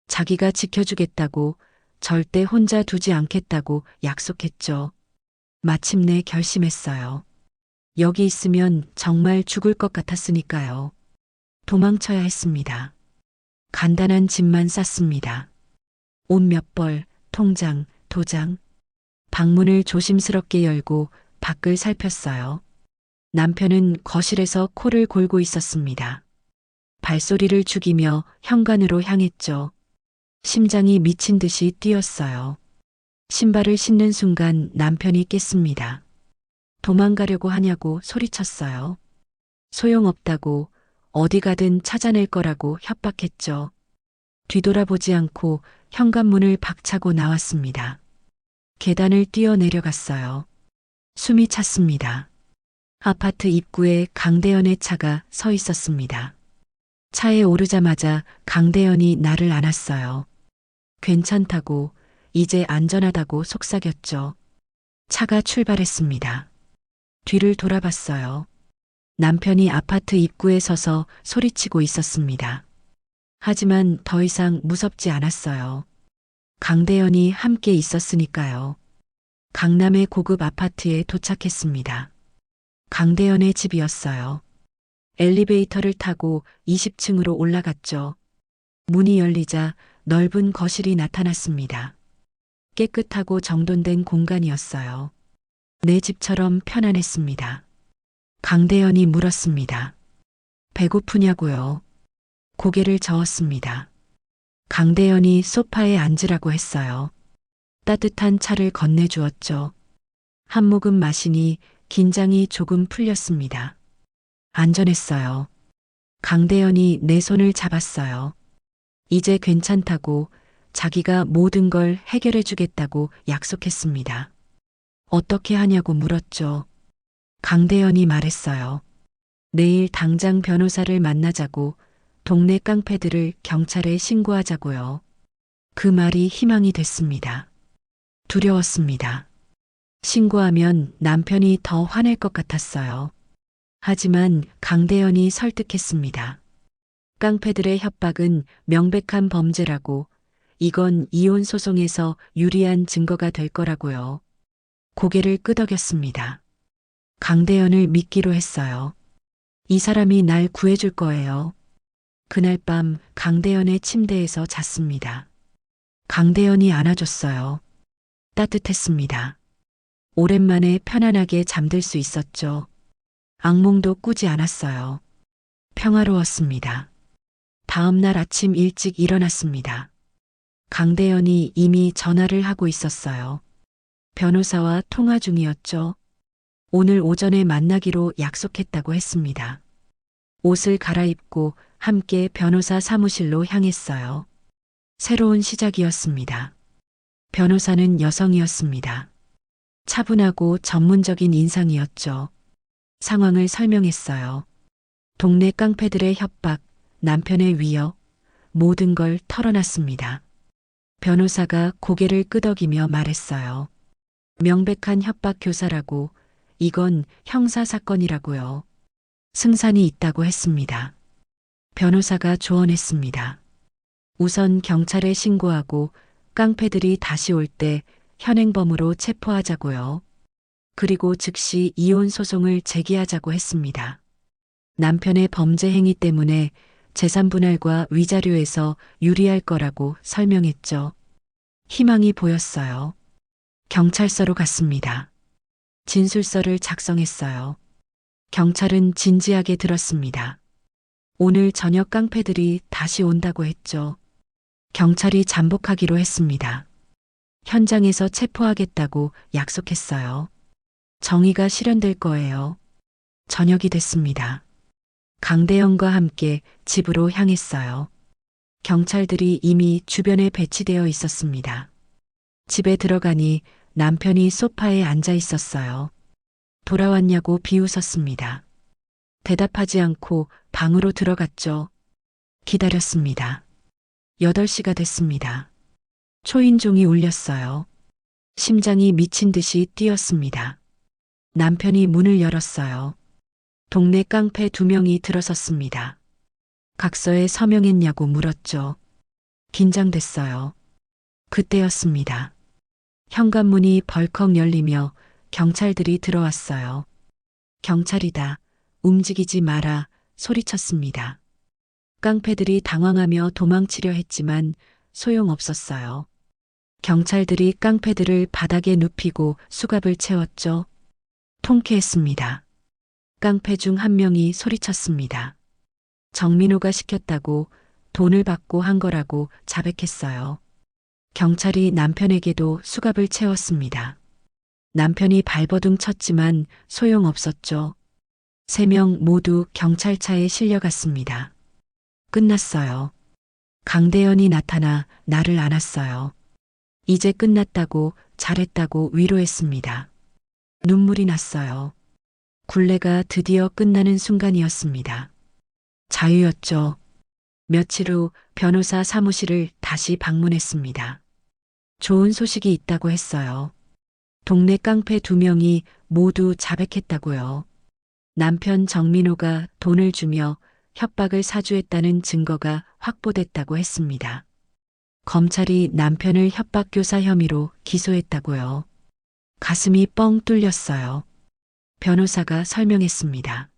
Speaker 1: 자기가 지켜주겠다고, 절대 혼자 두지 않겠다고 약속했죠. 마침내 결심했어요. 여기 있으면 정말 죽을 것 같았으니까요. 도망쳐야 했습니다. 간단한 짐만 쌌습니다. 옷 몇 벌, 통장, 도장. 방문을 조심스럽게 열고 밖을 살폈어요. 남편은 거실에서 코를 골고 있었습니다. 발소리를 죽이며 현관으로 향했죠. 심장이 미친 듯이 뛰었어요. 신발을 신는 순간 남편이 깼습니다. 도망가려고 하냐고 소리쳤어요. 소용없다고, 어디 가든 찾아낼 거라고 협박했죠. 뒤돌아보지 않고 현관문을 박차고 나왔습니다. 계단을 뛰어 내려갔어요. 숨이 찼습니다. 아파트 입구에 강대현의 차가 서 있었습니다. 차에 오르자마자 강대현이 나를 안았어요. 괜찮다고, 이제 안전하다고 속삭였죠. 차가 출발했습니다. 뒤를 돌아봤어요. 남편이 아파트 입구에 서서 소리치고 있었습니다. 하지만 더 이상 무섭지 않았어요. 강대현이 함께 있었으니까요. 강남의 고급 아파트에 도착했습니다. 강대현의 집이었어요. 엘리베이터를 타고 20층으로 올라갔죠. 문이 열리자 넓은 거실이 나타났습니다. 깨끗하고 정돈된 공간이었어요. 내 집처럼 편안했습니다. 강대현이 물었습니다. 배고프냐고요? 고개를 저었습니다. 강대현이 소파에 앉으라고 했어요. 따뜻한 차를 건네주었죠. 한 모금 마시니 긴장이 조금 풀렸습니다. 안전했어요. 강대현이 내 손을 잡았어요. 이제 괜찮다고, 자기가 모든 걸 해결해 주겠다고 약속했습니다. 어떻게 하냐고 물었죠. 강대현이 말했어요. 내일 당장 변호사를 만나자고, 동네 깡패들을 경찰에 신고하자고요. 그 말이 희망이 됐습니다. 두려웠습니다. 신고하면 남편이 더 화낼 것 같았어요. 하지만 강대현이 설득했습니다. 깡패들의 협박은 명백한 범죄라고, 이건 이혼 소송에서 유리한 증거가 될 거라고요. 고개를 끄덕였습니다. 강대현을 믿기로 했어요. 이 사람이 날 구해줄 거예요. 그날 밤 강대현의 침대에서 잤습니다. 강대현이 안아줬어요. 따뜻했습니다. 오랜만에 편안하게 잠들 수 있었죠. 악몽도 꾸지 않았어요. 평화로웠습니다. 다음 날 아침 일찍 일어났습니다. 강대현이 이미 전화를 하고 있었어요. 변호사와 통화 중이었죠. 오늘 오전에 만나기로 약속했다고 했습니다. 옷을 갈아입고 함께 변호사 사무실로 향했어요. 새로운 시작이었습니다. 변호사는 여성이었습니다. 차분하고 전문적인 인상이었죠. 상황을 설명했어요. 동네 깡패들의 협박, 남편의 위협, 모든 걸 털어놨습니다. 변호사가 고개를 끄덕이며 말했어요. 명백한 협박 교사라고, 이건 형사사건이라고요. 승산이 있다고 했습니다. 변호사가 조언했습니다. 우선 경찰에 신고하고 깡패들이 다시 올 때 현행범으로 체포하자고요. 그리고 즉시 이혼 소송을 제기하자고 했습니다. 남편의 범죄 행위 때문에 재산 분할과 위자료에서 유리할 거라고 설명했죠. 희망이 보였어요. 경찰서로 갔습니다. 진술서를 작성했어요. 경찰은 진지하게 들었습니다. 오늘 저녁 깡패들이 다시 온다고 했죠. 경찰이 잠복하기로 했습니다. 현장에서 체포하겠다고 약속했어요. 정의가 실현될 거예요. 저녁이 됐습니다. 강대현과 함께 집으로 향했어요. 경찰들이 이미 주변에 배치되어 있었습니다. 집에 들어가니 남편이 소파에 앉아 있었어요. 돌아왔냐고 비웃었습니다. 대답하지 않고 방으로 들어갔죠. 기다렸습니다. 8시가 됐습니다. 초인종이 울렸어요. 심장이 미친 듯이 뛰었습니다. 남편이 문을 열었어요. 동네 깡패 2명이 들어섰습니다. 각서에 서명했냐고 물었죠. 긴장됐어요. 그때였습니다. 현관문이 벌컥 열리며 경찰들이 들어왔어요. 경찰이다. 움직이지 마라. 소리쳤습니다. 깡패들이 당황하며 도망치려 했지만 소용없었어요. 경찰들이 깡패들을 바닥에 눕히고 수갑을 채웠죠. 통쾌했습니다. 깡패 중 한 명이 소리쳤습니다. 정민호가 시켰다고, 돈을 받고 한 거라고 자백했어요. 경찰이 남편에게도 수갑을 채웠습니다. 남편이 발버둥 쳤지만 소용없었죠. 3명 모두 경찰차에 실려갔습니다. 끝났어요. 강대현이 나타나 나를 안았어요. 이제 끝났다고, 잘했다고 위로했습니다. 눈물이 났어요. 굴레가 드디어 끝나는 순간이었습니다. 자유였죠. 며칠 후 변호사 사무실을 다시 방문했습니다. 좋은 소식이 있다고 했어요. 동네 깡패 2명이 모두 자백했다고요. 남편 정민호가 돈을 주며 협박을 사주했다는 증거가 확보됐다고 했습니다. 검찰이 남편을 협박교사 혐의로 기소했다고요. 가슴이 뻥 뚫렸어요. 변호사가 설명했습니다.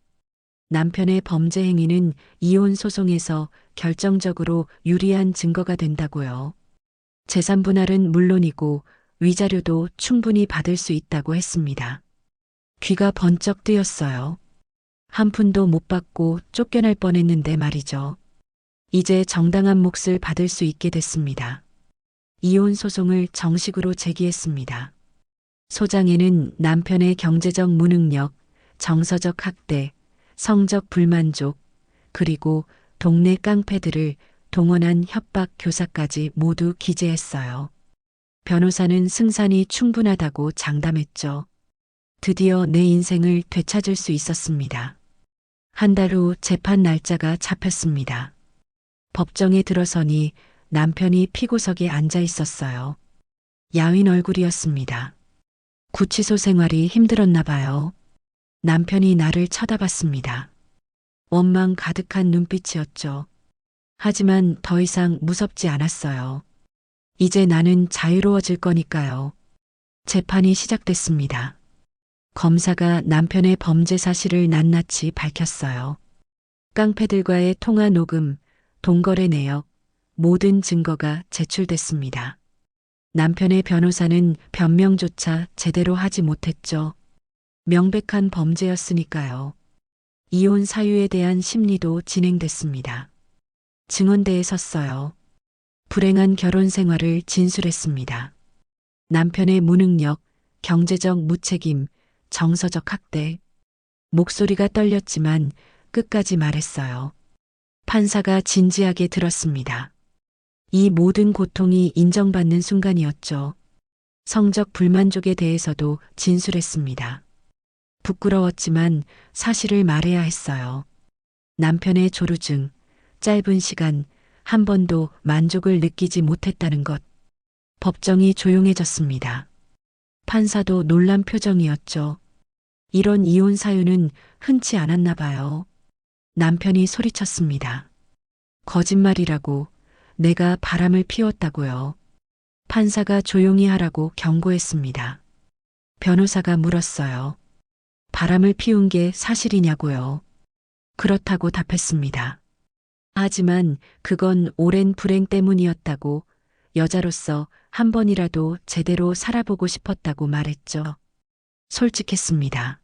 Speaker 1: 남편의 범죄 행위는 이혼 소송에서 결정적으로 유리한 증거가 된다고요. 재산 분할은 물론이고 위자료도 충분히 받을 수 있다고 했습니다. 귀가 번쩍 뜨였어요. 한 푼도 못 받고 쫓겨날 뻔했는데 말이죠. 이제 정당한 몫을 받을 수 있게 됐습니다. 이혼 소송을 정식으로 제기했습니다. 소장에는 남편의 경제적 무능력, 정서적 학대, 성적 불만족, 그리고 동네 깡패들을 동원한 협박 교사까지 모두 기재했어요. 변호사는 승산이 충분하다고 장담했죠. 드디어 내 인생을 되찾을 수 있었습니다. 한 달 후 재판 날짜가 잡혔습니다. 법정에 들어서니 남편이 피고석에 앉아 있었어요. 야윈 얼굴이었습니다. 구치소 생활이 힘들었나 봐요. 남편이 나를 쳐다봤습니다. 원망 가득한 눈빛이었죠. 하지만 더 이상 무섭지 않았어요. 이제 나는 자유로워질 거니까요. 재판이 시작됐습니다. 검사가 남편의 범죄 사실을 낱낱이 밝혔어요. 깡패들과의 통화 녹음, 동거래 내역, 모든 증거가 제출됐습니다. 남편의 변호사는 변명조차 제대로 하지 못했죠. 명백한 범죄였으니까요. 이혼 사유에 대한 심리도 진행됐습니다. 증언대에 섰어요. 불행한 결혼 생활을 진술했습니다. 남편의 무능력, 경제적 무책임, 정서적 학대. 목소리가 떨렸지만 끝까지 말했어요. 판사가 진지하게 들었습니다. 이 모든 고통이 인정받는 순간이었죠. 성적 불만족에 대해서도 진술했습니다. 부끄러웠지만 사실을 말해야 했어요. 남편의 조루증, 짧은 시간, 한 번도 만족을 느끼지 못했다는 것. 법정이 조용해졌습니다. 판사도 놀란 표정이었죠. 이런 이혼 사유는 흔치 않았나 봐요. 남편이 소리쳤습니다. 거짓말이라고, 내가 바람을 피웠다고요. 판사가 조용히 하라고 경고했습니다. 변호사가 물었어요. 바람을 피운 게 사실이냐고요. 그렇다고 답했습니다. 하지만 그건 오랜 불행 때문이었다고, 여자로서 한 번이라도 제대로 살아보고 싶었다고 말했죠. 솔직했습니다.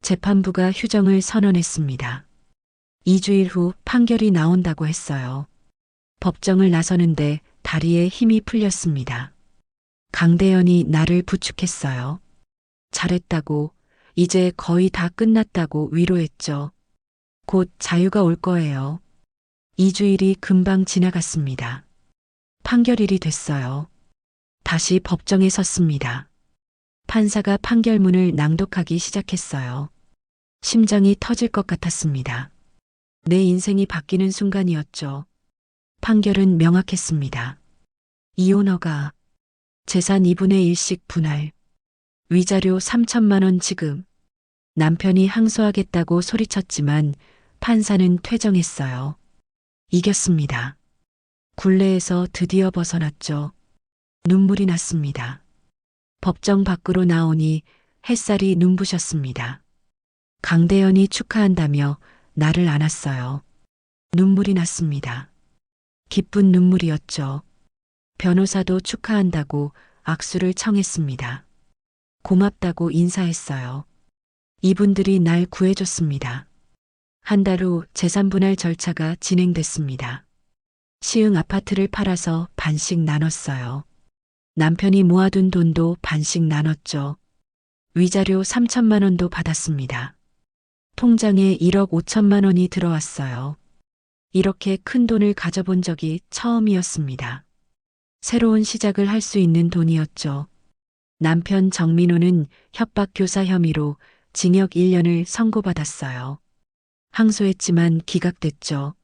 Speaker 1: 재판부가 휴정을 선언했습니다. 2주일 후 판결이 나온다고 했어요. 법정을 나서는데 다리에 힘이 풀렸습니다. 강대현이 나를 부축했어요. 잘했다고, 이제 거의 다 끝났다고 위로했죠. 곧 자유가 올 거예요. 2주일이 금방 지나갔습니다. 판결일이 됐어요. 다시 법정에 섰습니다. 판사가 판결문을 낭독하기 시작했어요. 심장이 터질 것 같았습니다. 내 인생이 바뀌는 순간이었죠. 판결은 명확했습니다. 이혼허가, 재산 2분의 1씩 분할, 위자료 3천만 원 지급. 남편이 항소하겠다고 소리쳤지만 판사는 퇴정했어요. 이겼습니다. 굴레에서 드디어 벗어났죠. 눈물이 났습니다. 법정 밖으로 나오니 햇살이 눈부셨습니다. 강대현이 축하한다며 나를 안았어요. 눈물이 났습니다. 기쁜 눈물이었죠. 변호사도 축하한다고 악수를 청했습니다. 고맙다고 인사했어요. 이분들이 날 구해줬습니다. 한 달 후 재산분할 절차가 진행됐습니다. 시흥 아파트를 팔아서 반씩 나눴어요. 남편이 모아둔 돈도 반씩 나눴죠. 위자료 3천만 원도 받았습니다. 통장에 1억 5천만 원이 들어왔어요. 이렇게 큰 돈을 가져본 적이 처음이었습니다. 새로운 시작을 할 수 있는 돈이었죠. 남편 정민호는 협박 교사 혐의로 징역 1년을 선고받았어요. 항소했지만 기각됐죠.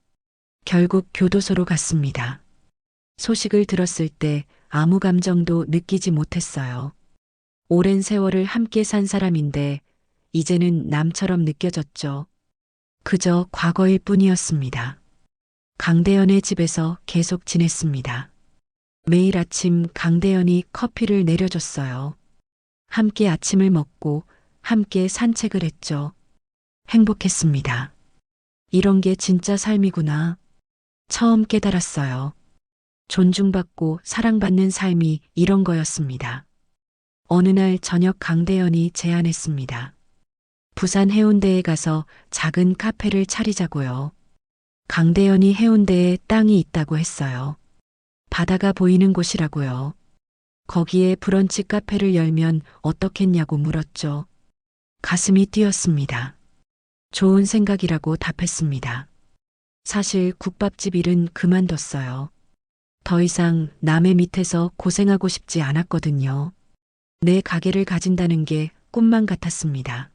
Speaker 1: 결국 교도소로 갔습니다. 소식을 들었을 때 아무 감정도 느끼지 못했어요. 오랜 세월을 함께 산 사람인데 이제는 남처럼 느껴졌죠. 그저 과거일 뿐이었습니다. 강대현의 집에서 계속 지냈습니다. 매일 아침 강대현이 커피를 내려줬어요. 함께 아침을 먹고 함께 산책을 했죠. 행복했습니다. 이런 게 진짜 삶이구나. 처음 깨달았어요. 존중받고 사랑받는 삶이 이런 거였습니다. 어느 날 저녁 강대현이 제안했습니다. 부산 해운대에 가서 작은 카페를 차리자고요. 강대현이 해운대에 땅이 있다고 했어요. 바다가 보이는 곳이라고요. 거기에 브런치 카페를 열면 어떻겠냐고 물었죠. 가슴이 뛰었습니다. 좋은 생각이라고 답했습니다. 사실 국밥집 일은 그만뒀어요. 더 이상 남의 밑에서 고생하고 싶지 않았거든요. 내 가게를 가진다는 게 꿈만 같았습니다.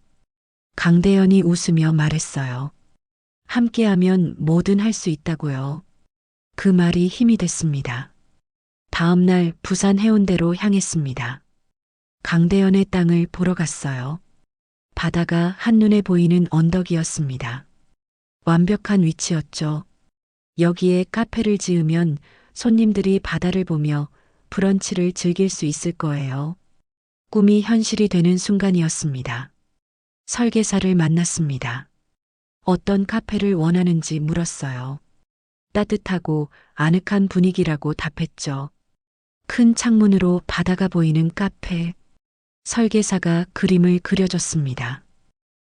Speaker 1: 강대현이 웃으며 말했어요. 함께하면 뭐든 할 수 있다고요. 그 말이 힘이 됐습니다. 다음 날 부산 해운대로 향했습니다. 강대현의 땅을 보러 갔어요. 바다가 한눈에 보이는 언덕이었습니다. 완벽한 위치였죠. 여기에 카페를 지으면 손님들이 바다를 보며 브런치를 즐길 수 있을 거예요. 꿈이 현실이 되는 순간이었습니다. 설계사를 만났습니다. 어떤 카페를 원하는지 물었어요. 따뜻하고 아늑한 분위기라고 답했죠. 큰 창문으로 바다가 보이는 카페. 설계사가 그림을 그려줬습니다.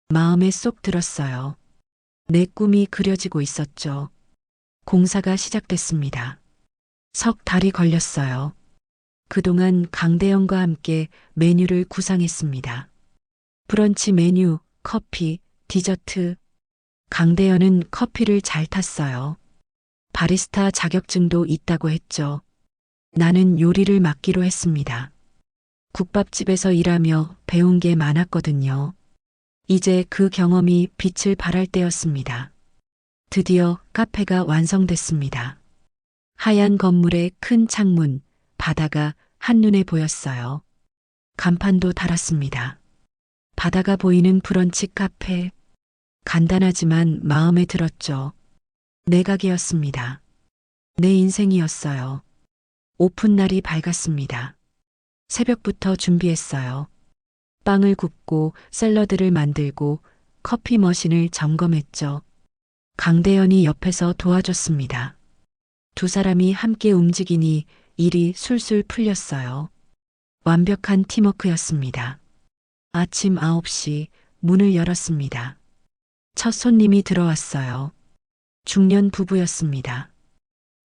Speaker 1: 마음에 쏙 들었어요. 내 꿈이 그려지고 있었죠. 공사가 시작됐습니다. 석 달이 걸렸어요. 그동안 강대현과 함께 메뉴를 구상했습니다. 브런치 메뉴, 커피, 디저트. 강대현은 커피를 잘 탔어요. 바리스타 자격증도 있다고 했죠. 나는 요리를 맡기로 했습니다. 국밥집에서 일하며 배운 게 많았거든요. 이제 그 경험이 빛을 발할 때였습니다. 드디어 카페가 완성됐습니다. 하얀 건물에 큰 창문, 바다가 한눈에 보였어요. 간판도 달았습니다. 바다가 보이는 브런치 카페. 간단하지만 마음에 들었죠. 내 가게였습니다. 내 인생이었어요. 오픈 날이 밝았습니다. 새벽부터 준비했어요. 빵을 굽고 샐러드를 만들고 커피 머신을 점검했죠. 강대현이 옆에서 도와줬습니다. 두 사람이 함께 움직이니 일이 술술 풀렸어요. 완벽한 팀워크였습니다. 아침 9시 문을 열었습니다. 첫 손님이 들어왔어요. 중년 부부였습니다.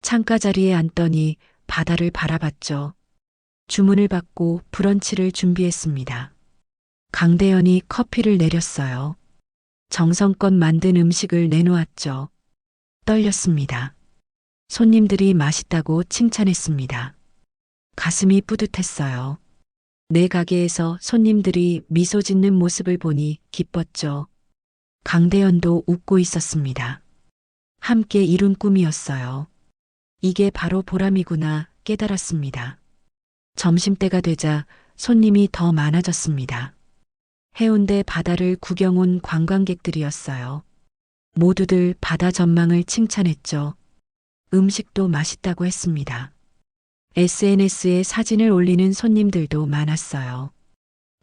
Speaker 1: 창가 자리에 앉더니 바다를 바라봤죠. 주문을 받고 브런치를 준비했습니다. 강대현이 커피를 내렸어요. 정성껏 만든 음식을 내놓았죠. 떨렸습니다. 손님들이 맛있다고 칭찬했습니다. 가슴이 뿌듯했어요. 내 가게에서 손님들이 미소 짓는 모습을 보니 기뻤죠. 강대현도 웃고 있었습니다. 함께 이룬 꿈이었어요. 이게 바로 보람이구나 깨달았습니다. 점심때가 되자 손님이 더 많아졌습니다. 해운대 바다를 구경 온 관광객들이었어요. 모두들 바다 전망을 칭찬했죠. 음식도 맛있다고 했습니다. SNS에 사진을 올리는 손님들도 많았어요.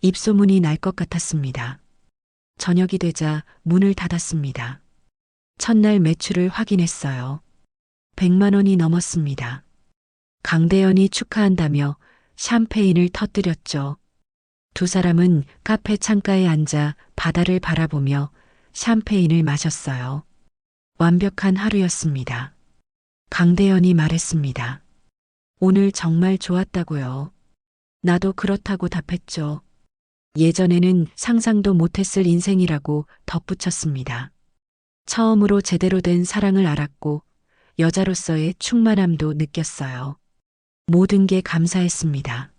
Speaker 1: 입소문이 날 것 같았습니다. 저녁이 되자 문을 닫았습니다. 첫날 매출을 확인했어요. 100만 원이 넘었습니다. 강대현이 축하한다며 샴페인을 터뜨렸죠. 두 사람은 카페 창가에 앉아 바다를 바라보며 샴페인을 마셨어요. 완벽한 하루였습니다. 강대현이 말했습니다. 오늘 정말 좋았다고요. 나도 그렇다고 답했죠. 예전에는 상상도 못했을 인생이라고 덧붙였습니다. 처음으로 제대로 된 사랑을 알았고 여자로서의 충만함도 느꼈어요. 모든 게 감사했습니다.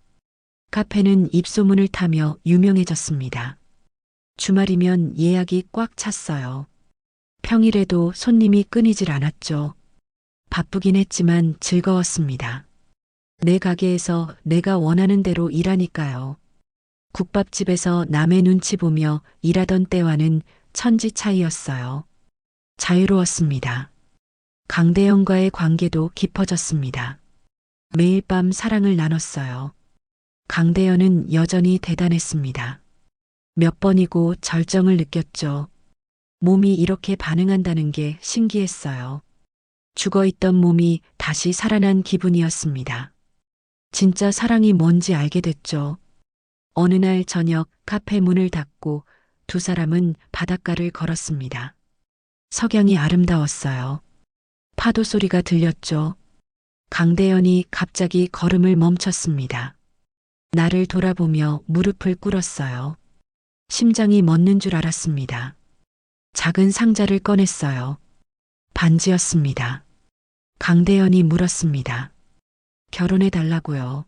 Speaker 1: 카페는 입소문을 타며 유명해졌습니다. 주말이면 예약이 꽉 찼어요. 평일에도 손님이 끊이질 않았죠. 바쁘긴 했지만 즐거웠습니다. 내 가게에서 내가 원하는 대로 일하니까요. 국밥집에서 남의 눈치 보며 일하던 때와는 천지 차이였어요. 자유로웠습니다. 강대현과의 관계도 깊어졌습니다. 매일 밤 사랑을 나눴어요. 강대현은 여전히 대단했습니다. 몇 번이고 절정을 느꼈죠. 몸이 이렇게 반응한다는 게 신기했어요. 죽어있던 몸이 다시 살아난 기분이었습니다. 진짜 사랑이 뭔지 알게 됐죠. 어느 날 저녁 카페 문을 닫고 두 사람은 바닷가를 걸었습니다. 석양이 아름다웠어요. 파도 소리가 들렸죠. 강대현이 갑자기 걸음을 멈췄습니다. 나를 돌아보며 무릎을 꿇었어요. 심장이 멎는 줄 알았습니다. 작은 상자를 꺼냈어요. 반지였습니다. 강대현이 물었습니다. 결혼해 달라고요.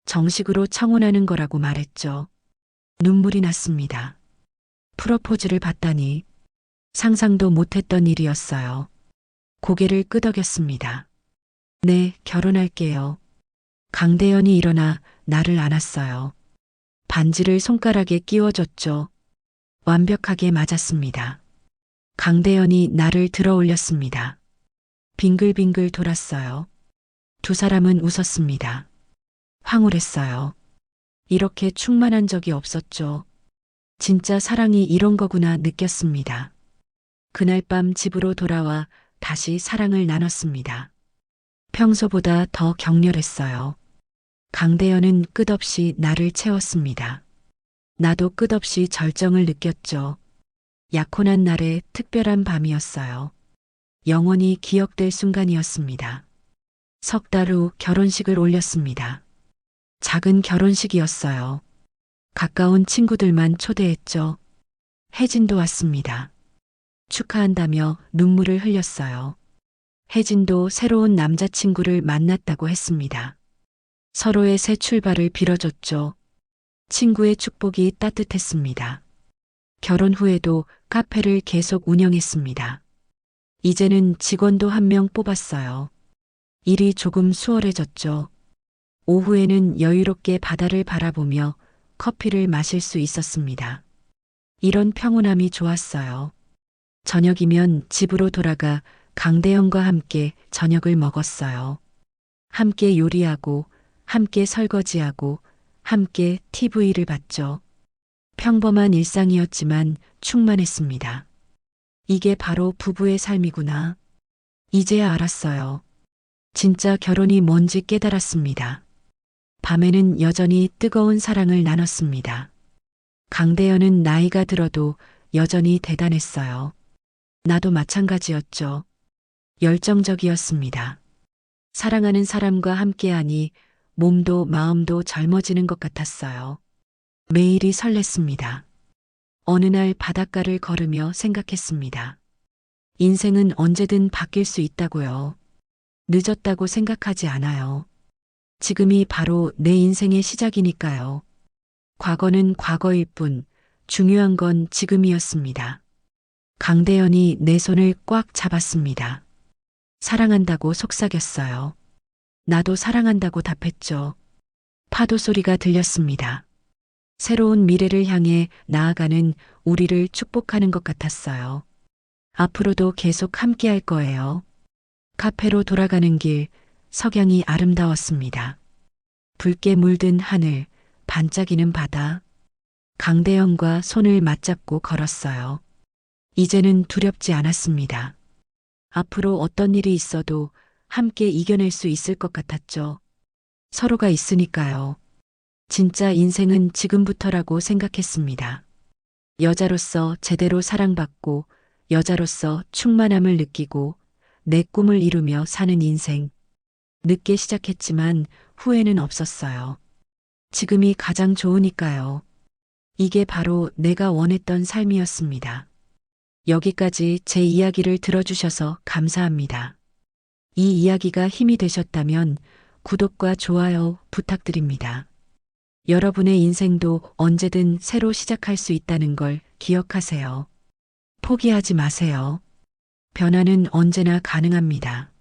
Speaker 1: 정식으로 청혼하는 거라고 말했죠. 눈물이 났습니다. 프로포즈를 받다니 상상도 못했던 일이었어요. 고개를 끄덕였습니다. 네, 결혼할게요. 강대현이 일어나 나를 안았어요. 반지를 손가락에 끼워줬죠. 완벽하게 맞았습니다. 강대현이 나를 들어 올렸습니다. 빙글빙글 돌았어요. 두 사람은 웃었습니다. 황홀했어요. 이렇게 충만한 적이 없었죠. 진짜 사랑이 이런 거구나 느꼈습니다. 그날 밤 집으로 돌아와 다시 사랑을 나눴습니다. 평소보다 더 격렬했어요. 강대현은 끝없이 나를 채웠습니다. 나도 끝없이 절정을 느꼈죠. 약혼한 날의 특별한 밤이었어요. 영원히 기억될 순간이었습니다. 석 달 후 결혼식을 올렸습니다. 작은 결혼식이었어요. 가까운 친구들만 초대했죠. 혜진도 왔습니다. 축하한다며 눈물을 흘렸어요. 혜진도 새로운 남자친구를 만났다고 했습니다. 서로의 새 출발을 빌어줬죠. 친구의 축복이 따뜻했습니다. 결혼 후에도 카페를 계속 운영했습니다. 이제는 직원도 한 명 뽑았어요. 일이 조금 수월해졌죠. 오후에는 여유롭게 바다를 바라보며 커피를 마실 수 있었습니다. 이런 평온함이 좋았어요. 저녁이면 집으로 돌아가 강대현과 함께 저녁을 먹었어요. 함께 요리하고, 함께 설거지하고, 함께 TV를 봤죠. 평범한 일상이었지만 충만했습니다. 이게 바로 부부의 삶이구나. 이제야 알았어요. 진짜 결혼이 뭔지 깨달았습니다. 밤에는 여전히 뜨거운 사랑을 나눴습니다. 강대현은 나이가 들어도 여전히 대단했어요. 나도 마찬가지였죠. 열정적이었습니다. 사랑하는 사람과 함께하니 몸도 마음도 젊어지는 것 같았어요. 매일이 설렜습니다. 어느 날 바닷가를 걸으며 생각했습니다. 인생은 언제든 바뀔 수 있다고요. 늦었다고 생각하지 않아요. 지금이 바로 내 인생의 시작이니까요. 과거는 과거일 뿐 중요한 건 지금이었습니다. 강대현이 내 손을 꽉 잡았습니다. 사랑한다고 속삭였어요. 나도 사랑한다고 답했죠. 파도 소리가 들렸습니다. 새로운 미래를 향해 나아가는 우리를 축복하는 것 같았어요. 앞으로도 계속 함께 할 거예요. 카페로 돌아가는 길, 석양이 아름다웠습니다. 붉게 물든 하늘, 반짝이는 바다. 강대영과 손을 맞잡고 걸었어요. 이제는 두렵지 않았습니다. 앞으로 어떤 일이 있어도 함께 이겨낼 수 있을 것 같았죠. 서로가 있으니까요. 진짜 인생은 지금부터라고 생각했습니다. 여자로서 제대로 사랑받고 여자로서 충만함을 느끼고 내 꿈을 이루며 사는 인생. 늦게 시작했지만 후회는 없었어요. 지금이 가장 좋으니까요. 이게 바로 내가 원했던 삶이었습니다. 여기까지 제 이야기를 들어주셔서 감사합니다. 이 이야기가 힘이 되셨다면 구독과 좋아요 부탁드립니다. 여러분의 인생도 언제든 새로 시작할 수 있다는 걸 기억하세요. 포기하지 마세요. 변화는 언제나 가능합니다.